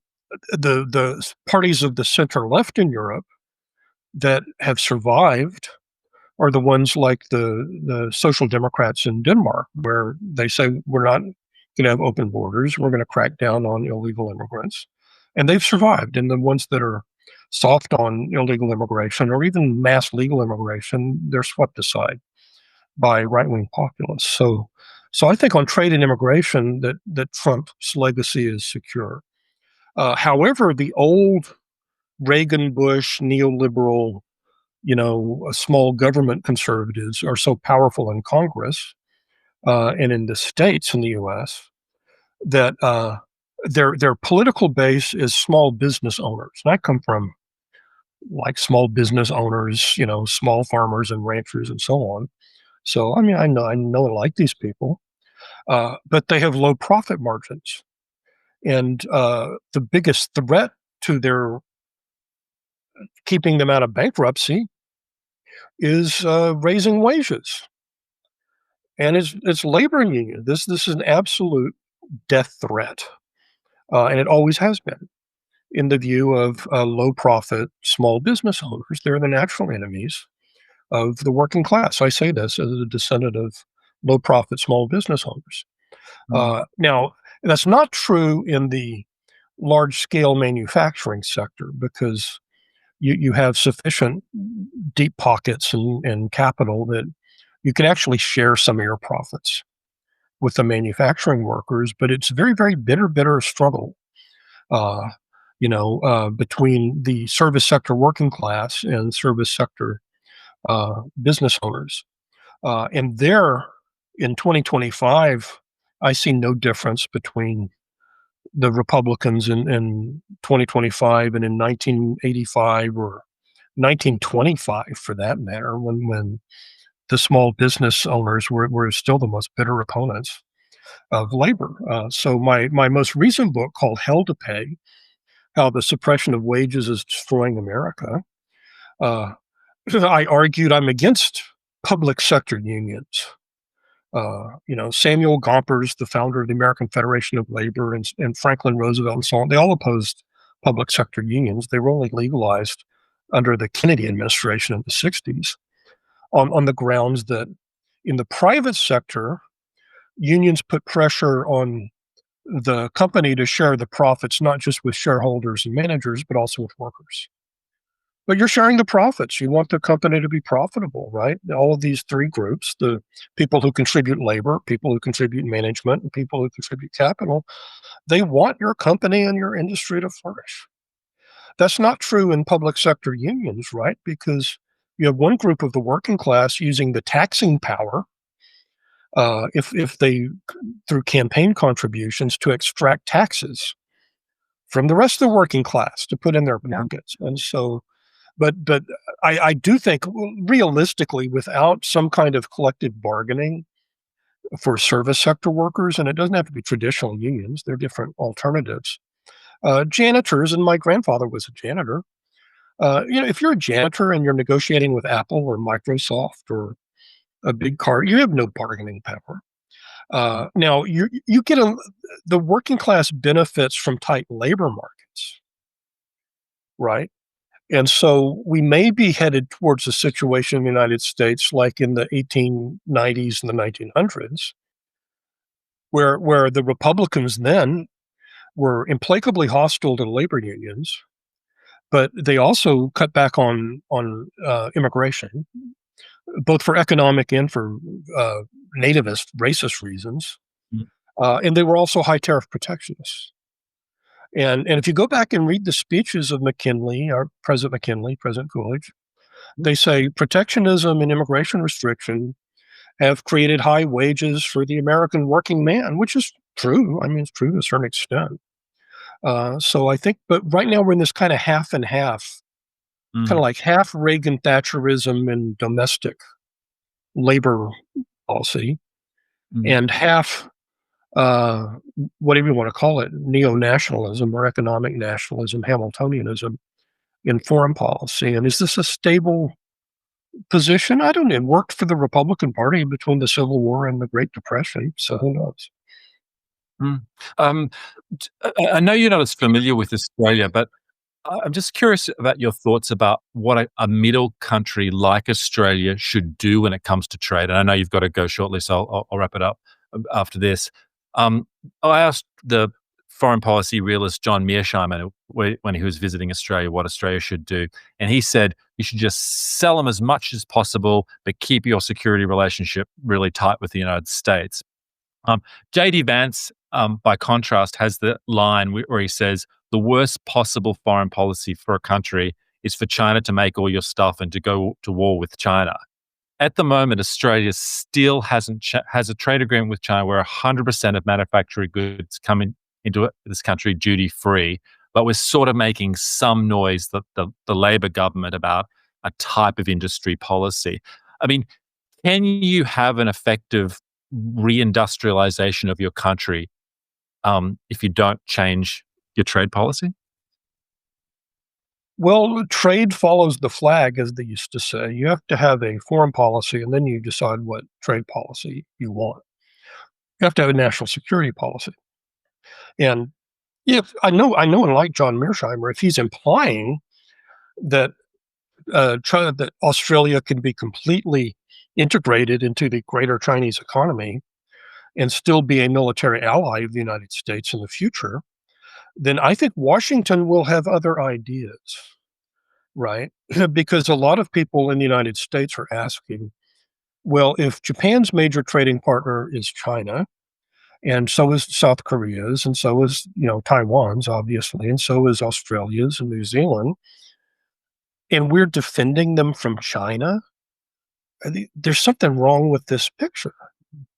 Speaker 2: the parties of the center left in Europe that have survived are the ones like the social democrats in Denmark, where they say we're not going to have open borders, we're going to crack down on illegal immigrants, and they've survived. And the ones that are soft on illegal immigration or even mass legal immigration, they're swept aside by right wing populists. So I think on trade and immigration that Trump's legacy is secure. However, the old Reagan Bush neoliberal, small government conservatives are so powerful in Congress and in the states in the U.S. that their political base is small business owners. And I come from like small business owners, small farmers and ranchers and so on. So I mean, I know and like these people, but they have low profit margins, and the biggest threat to their keeping them out of bankruptcy is raising wages, and it's labor union. This is an absolute death threat, and it always has been. In the view of low profit small business owners, they're the natural enemies of the working class. I say this as a descendant of low profit small business owners.
Speaker 1: Mm.
Speaker 2: Now, that's not true in the large scale manufacturing sector because you have sufficient deep pockets and capital that you can actually share some of your profits with the manufacturing workers, but it's very, very bitter struggle, uh, between the service sector working class and service sector business owners. And there, in 2025, I see no difference between the Republicans in 2025 and in 1985 or 1925, for that matter, when the small business owners were still the most bitter opponents of labor. So my most recent book, called Hell to Pay: How the Suppression of Wages is Destroying America, uh, I argued I'm against public sector unions. Samuel Gompers, the founder of the American Federation of Labor, and Franklin Roosevelt and so on, they all opposed public sector unions. They were only legalized under the Kennedy administration in the 60s on the grounds that in the private sector, unions put pressure on the company to share the profits, not just with shareholders and managers, but also with workers. But you're sharing the profits. You want the company to be profitable, right? All of these three groups, the people who contribute labor, people who contribute management, and people who contribute capital, they want your company and your industry to flourish. That's not true in public sector unions, right? Because you have one group of the working class using the taxing power, if they through campaign contributions to extract taxes from the rest of the working class to put in their pockets. And so, but I do think realistically, without some kind of collective bargaining for service sector workers, and it doesn't have to be traditional unions, there are different alternatives. Janitors, and my grandfather was a janitor. If you're a janitor and you're negotiating with Apple or Microsoft or a big car, you have no bargaining power. Now you get the working class benefits from tight labor markets, right? And so we may be headed towards a situation in the United States like in the 1890s and the 1900s, where the Republicans then were implacably hostile to labor unions, but they also cut back on immigration, both for economic and for nativist, racist reasons.
Speaker 1: Mm.
Speaker 2: And they were also high tariff protectionists. And if you go back and read the speeches of McKinley, or President Coolidge, they say protectionism and immigration restriction have created high wages for the American working man, which is true. I mean, it's true to a certain extent. So I think, but right now we're in this kind of half and half, kind of like half Reagan Thatcherism and domestic labor policy, and half whatever you want to call it, neo-nationalism or economic nationalism, Hamiltonianism in foreign policy. And is this a stable position? I don't know. It worked for the Republican Party between the Civil War and the Great Depression, so who knows?
Speaker 1: Mm. Um, I know you're not as familiar with Australia, but I'm just curious about your thoughts about what a middle country like Australia should do when it comes to trade. And I know you've got to go shortly, so I'll wrap it up after this. I asked the foreign policy realist John Mearsheimer when he was visiting Australia what Australia should do, and he said you should just sell them as much as possible, but keep your security relationship really tight with the United States. J.D. Vance, by contrast, has the line where he says, the worst possible foreign policy for a country is for China to make all your stuff and to go to war with China. At the moment, Australia still has a trade agreement with China where 100% of manufactured goods come into this country duty-free, but we're sort of making some noise that the Labor government about a type of industry policy. I mean, can you have an effective reindustrialization of your country if you don't change your trade policy?
Speaker 2: Well, trade follows the flag, as they used to say. You have to have a foreign policy, and then you decide what trade policy you want. You have to have a national security policy. And if I know, and like John Mearsheimer, if he's implying that that Australia can be completely integrated into the greater Chinese economy and still be a military ally of the United States in the future, then I think Washington will have other ideas, right? Because a lot of people in the United States are asking, well, if Japan's major trading partner is China, and so is South Korea's, and so is, Taiwan's, obviously, and so is Australia's and New Zealand, and we're defending them from China, there's something wrong with this picture,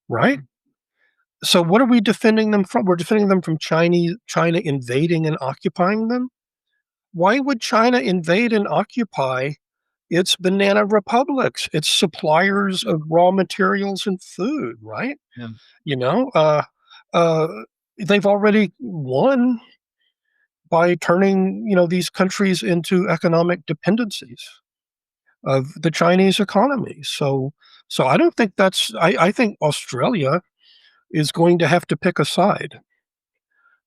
Speaker 2: right? So what are we defending them from? We're defending them from China invading and occupying them. Why would China invade and occupy its banana republics, its suppliers of raw materials and food, right?
Speaker 1: Yeah.
Speaker 2: You know, they've already won by turning, these countries into economic dependencies of the Chinese economy. So So I don't think that's. I think Australia is going to have to pick a side.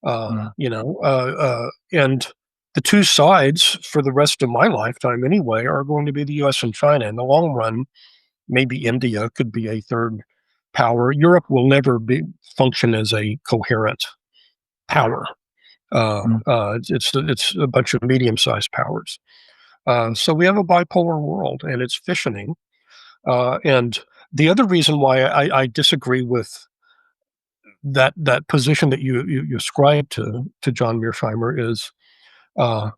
Speaker 1: Mm,
Speaker 2: And the two sides for the rest of my lifetime, anyway, are going to be the U.S. and China. In the long run, maybe India could be a third power. Europe will never be function as a coherent power.
Speaker 1: mm,
Speaker 2: It's a bunch of medium-sized powers. So we have a bipolar world, and it's fissioning. And the other reason why I disagree with that position that you ascribe to John Mearsheimer is, uh,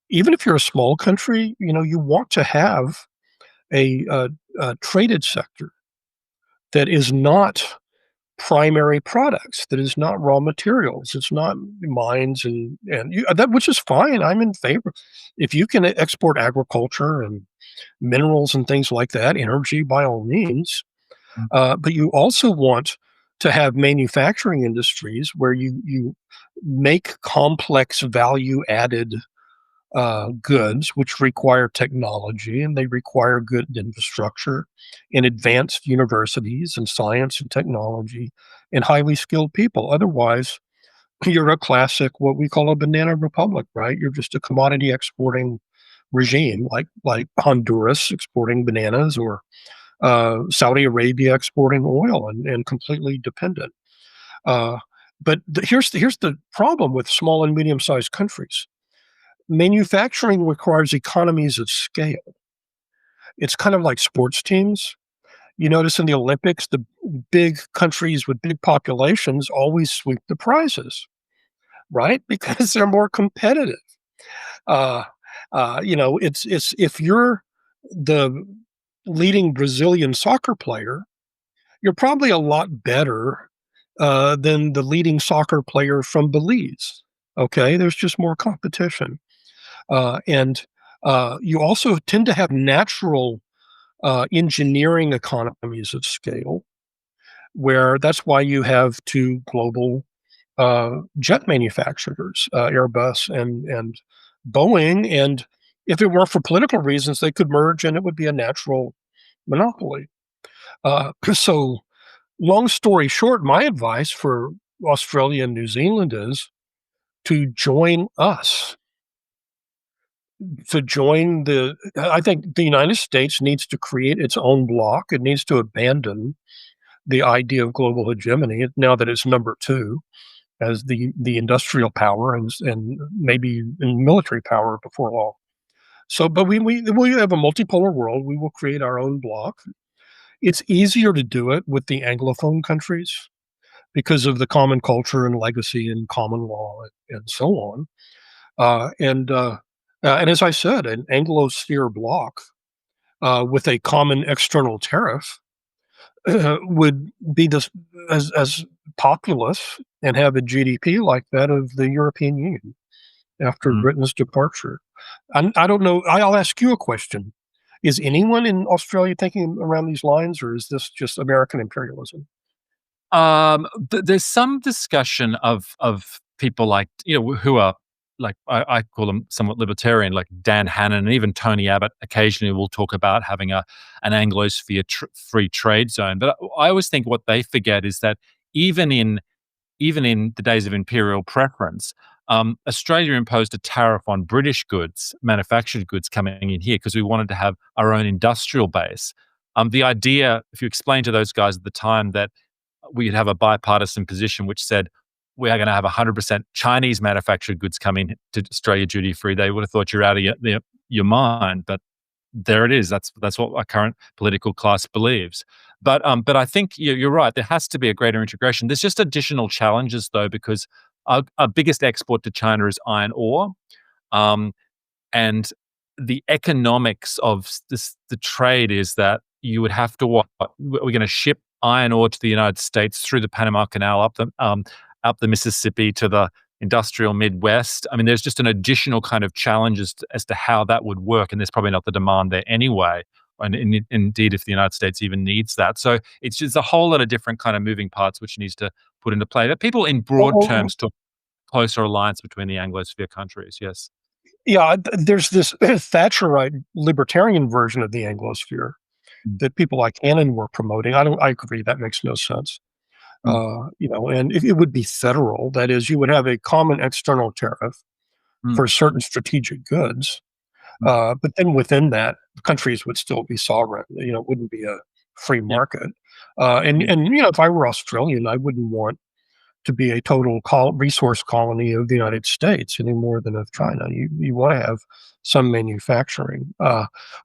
Speaker 2: even if you're a small country, you want to have a traded sector that is not primary products, that is not raw materials, it's not mines and that, which is fine. I'm in favor. If you can export agriculture and minerals and things like that, energy by all means.
Speaker 1: mm,
Speaker 2: But you also want to have manufacturing industries where you make complex value added goods, which require technology and they require good infrastructure and advanced universities and science and technology and highly skilled people. Otherwise, you're a classic, what we call a banana republic, right? You're just a commodity exporting regime, like Honduras exporting bananas, or Saudi Arabia exporting oil and completely dependent. Uh, but here's the problem with small and medium sized countries. Manufacturing requires economies of scale. It's kind of like sports teams. You notice in the Olympics, the big countries with big populations always sweep the prizes, right? Because they're more competitive. Uh, it's if you're the leading Brazilian soccer player, you're probably a lot better than the leading soccer player from Belize. Okay, there's just more competition, and you also tend to have natural engineering economies of scale, where that's why you have two global jet manufacturers, Airbus and Boeing. And if it weren't for political reasons, they could merge, and it would be a natural monopoly. So long story short, my advice for Australia and New Zealand is to join us, to join the. I think the United States needs to create its own bloc. It needs to abandon the idea of global hegemony now that it's number two as the industrial power and maybe in military power before all. So, but we have a multipolar world. We will create our own bloc. It's easier to do it with the Anglophone countries because of the common culture and legacy and common law and so on. And as I said, an Anglosphere bloc with a common external tariff would be this as populous and have a GDP like that of the European Union after
Speaker 1: mm.
Speaker 2: Britain's departure. I don't know. I'll ask you a question. Is anyone in Australia thinking around these lines, or is this just American imperialism?
Speaker 1: There's some discussion of people like who are like I call them somewhat libertarian, like Dan Hannan and even Tony Abbott. Occasionally, will talk about having an Anglosphere free trade zone. But I always think what they forget is that even in even in the days of imperial preference, Australia imposed a tariff on British goods, manufactured goods coming in here because we wanted to have our own industrial base. The idea, if you explain to those guys at the time that we'd have a bipartisan position which said we are going to have 100% Chinese manufactured goods coming to Australia duty free, they would have thought you're out of your mind. But there it is. That's what our current political class believes. But I think you're right. There has to be a greater integration. There's just additional challenges though, because our biggest export to China is iron ore, um, and the economics of the trade is that you would have to we're going to ship iron ore to the United States through the Panama Canal up the Mississippi to the industrial Midwest. I mean, there's just an additional kind of challenges as to how that would work, and there's probably not the demand there anyway. And indeed, if the United States even needs that, so it's just a whole lot of different kind of moving parts which needs to put into play. But people, in broad
Speaker 2: Oh,
Speaker 1: terms, talk closer alliance between the Anglosphere countries. Yes.
Speaker 2: yeah, there's this Thatcherite libertarian version of the Anglosphere,
Speaker 1: mm,
Speaker 2: that people like Annan were promoting. I agree that makes no sense.
Speaker 1: mm,
Speaker 2: And it would be federal. That is, you would have a common external tariff
Speaker 1: mm,
Speaker 2: for certain strategic goods.
Speaker 1: mm.
Speaker 2: But then within that, countries would still be sovereign. It wouldn't be a free
Speaker 1: Yeah.
Speaker 2: market. And
Speaker 1: Mm,
Speaker 2: and if I were Australian, I wouldn't want to be a total resource colony of the United States any more than of China. You want to have some manufacturing.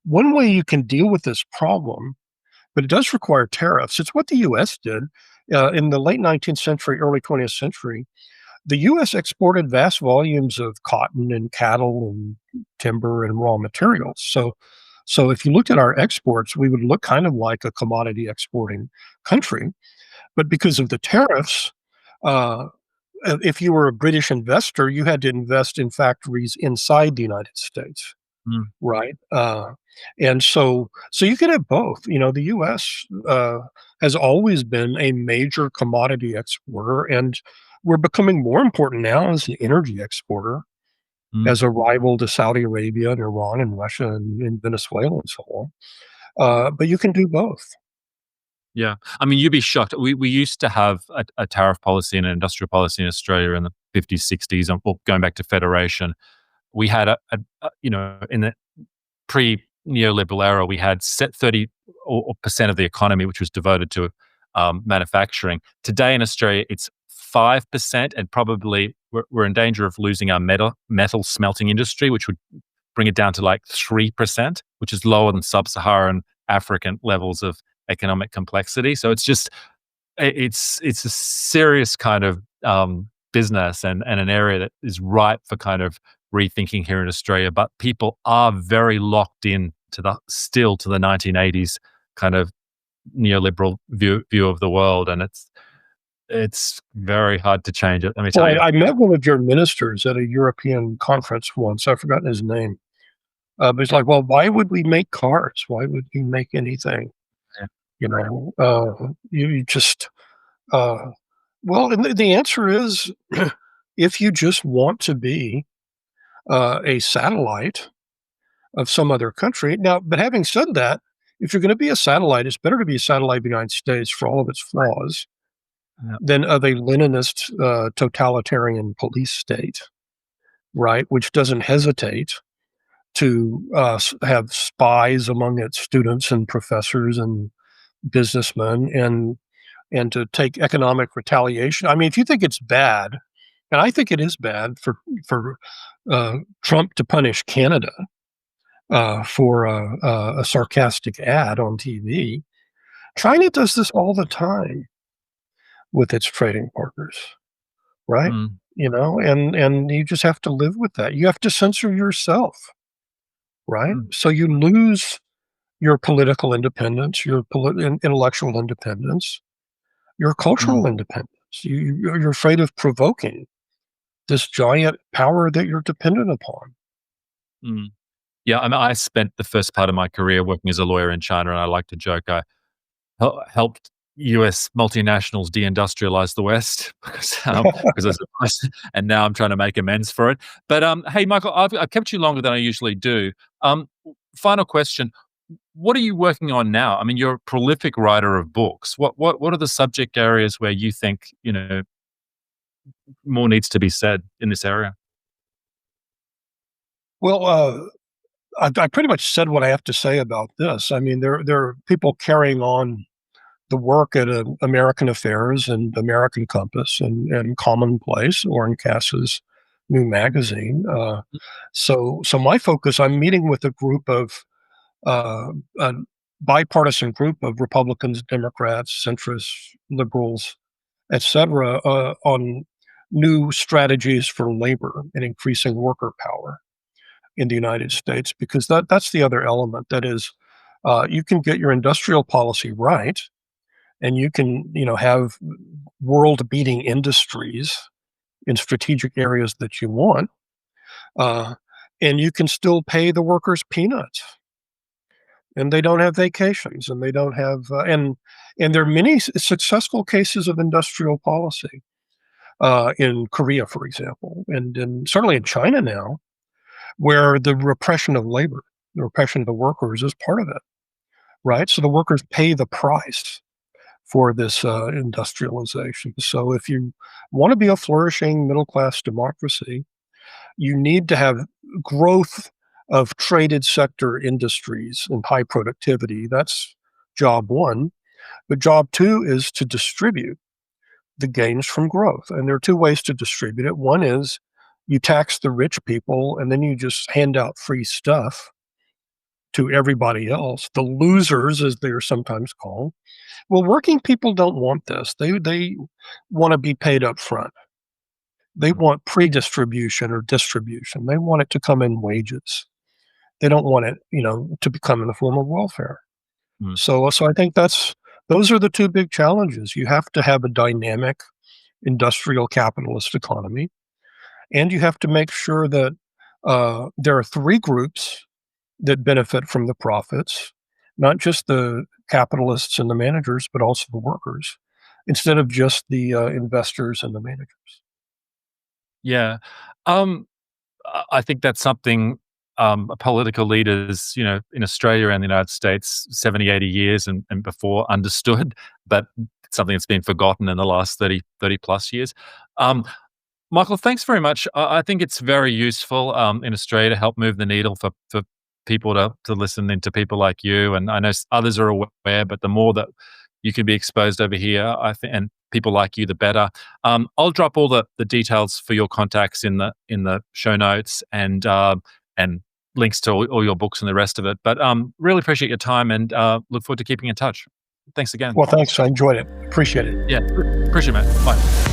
Speaker 2: One way you can deal with this problem, but it does require tariffs. It's what the U.S. did in the late 19th century, early 20th century. The U.S. exported vast volumes of cotton and cattle and timber and raw materials. So if you looked at our exports, we would look kind of like a commodity exporting country. But because of the tariffs, uh, if you were a British investor, you had to invest in factories inside the United States,
Speaker 1: mm,
Speaker 2: right? And so you can have both. The U.S. Has always been a major commodity exporter, and we're becoming more important now as an energy exporter,
Speaker 1: mm,
Speaker 2: as a rival to Saudi Arabia and Iran and Russia and Venezuela and so on.
Speaker 1: mm.
Speaker 2: But you can do both.
Speaker 1: Yeah. I mean, you'd be shocked. We used to have a tariff policy and an industrial policy in Australia in the 50s, 60s, and well, going back to federation. We had in the pre-neoliberal era, we had set 30 or percent of the economy, which was devoted to manufacturing. Today in Australia, it's 5%, and probably we're in danger of losing our metal smelting industry, which would bring it down to like 3%, which is lower than sub-Saharan African levels of economic complexity. So it's a serious kind of business and an area that is ripe for kind of rethinking here in Australia. But people are very locked in to the 1980s kind of neoliberal view of the world, and it's very hard to change it. Let me
Speaker 2: Well,
Speaker 1: tell you.
Speaker 2: I met one of your ministers at a European conference once. I've forgotten his name. But he's like, well, why would we make cars? Why would we make anything?
Speaker 1: Yeah.
Speaker 2: You just, uh, well, and the answer is if you just want to be a satellite of some other country. Now, but having said that, if you're going to be a satellite, it's better to be a satellite of the United States for all of its flaws
Speaker 1: Yeah.
Speaker 2: than of a Leninist totalitarian police state, right? Which doesn't hesitate to have spies among its students and professors and businessmen and to take economic retaliation. I mean, if you think it's bad, and I think it is bad for Trump to punish Canada for a sarcastic ad on TV. China does this all the time with its trading partners, right?
Speaker 1: Mm,
Speaker 2: And you just have to live with that. You have to censor yourself, right?
Speaker 1: mm,
Speaker 2: So you lose your political independence, your intellectual independence, your
Speaker 1: mm,
Speaker 2: cultural independence. You're afraid of provoking this giant power that you're dependent upon.
Speaker 1: mm. Yeah, I mean, I spent the first part of my career working as a lawyer in China, and I like to joke I helped US multinationals deindustrialize the West because and now I'm trying to make amends for it. But hey, Michael, I've kept you longer than I usually do. Um, Final question: what are you working on now? I mean, you're a prolific writer of books. What are the subject areas where you think more needs to be said in this area?
Speaker 2: Well, I pretty much said what I have to say about this. I mean, there are people carrying on the work at American Affairs and American Compass and Commonplace, Orrin Cass's new magazine. So my focus, I'm meeting with a group of a bipartisan group of Republicans, Democrats, centrists, liberals, etc., on new strategies for labor and increasing worker power in the United States, because that's the other element. That is, you can get your industrial policy right, and you can have world beating industries in strategic areas that you want, uh, and you can still pay the workers peanuts, and they don't have vacations, and they don't have and there are many successful cases of industrial policy in Korea, for example, and certainly in China now, where the repression of labor, the repression of the workers is part of it, right? So the workers pay the price for this industrialization. So if you want to be a flourishing middle class democracy, you need to have growth of traded sector industries and high productivity. That's job one. But job two is to distribute the gains from growth. And there are two ways to distribute it. One is you tax the rich people and then you just hand out free stuff to everybody else, the losers, as they're sometimes called. Well, working people don't want this. They want to be paid up front. They want pre-distribution or distribution. They want it to come in wages. They don't want it, to become in the form of welfare.
Speaker 1: Mm.
Speaker 2: So I think those are the two big challenges. You have to have a dynamic industrial capitalist economy, and you have to make sure that there are three groups that benefit from the profits, not just the capitalists and the managers, but also the workers, instead of just the investors and the managers.
Speaker 1: Yeah. Um, I think that's something political leaders, in Australia and the United States 70, 80 years and before understood, but something that's been forgotten in the last 30 plus years. Um, Michael, thanks very much. I think it's very useful in Australia to help move the needle for people to listen into people like you. And I know others are aware, but the more that you can be exposed over here, I think, and people like you, the better. I'll drop all the details for your contacts in the show notes and links to all your books and the rest of it. But really appreciate your time and look forward to keeping in touch. Thanks again.
Speaker 2: Well, thanks. I enjoyed it. Appreciate it.
Speaker 1: Yeah, appreciate it, man. Bye.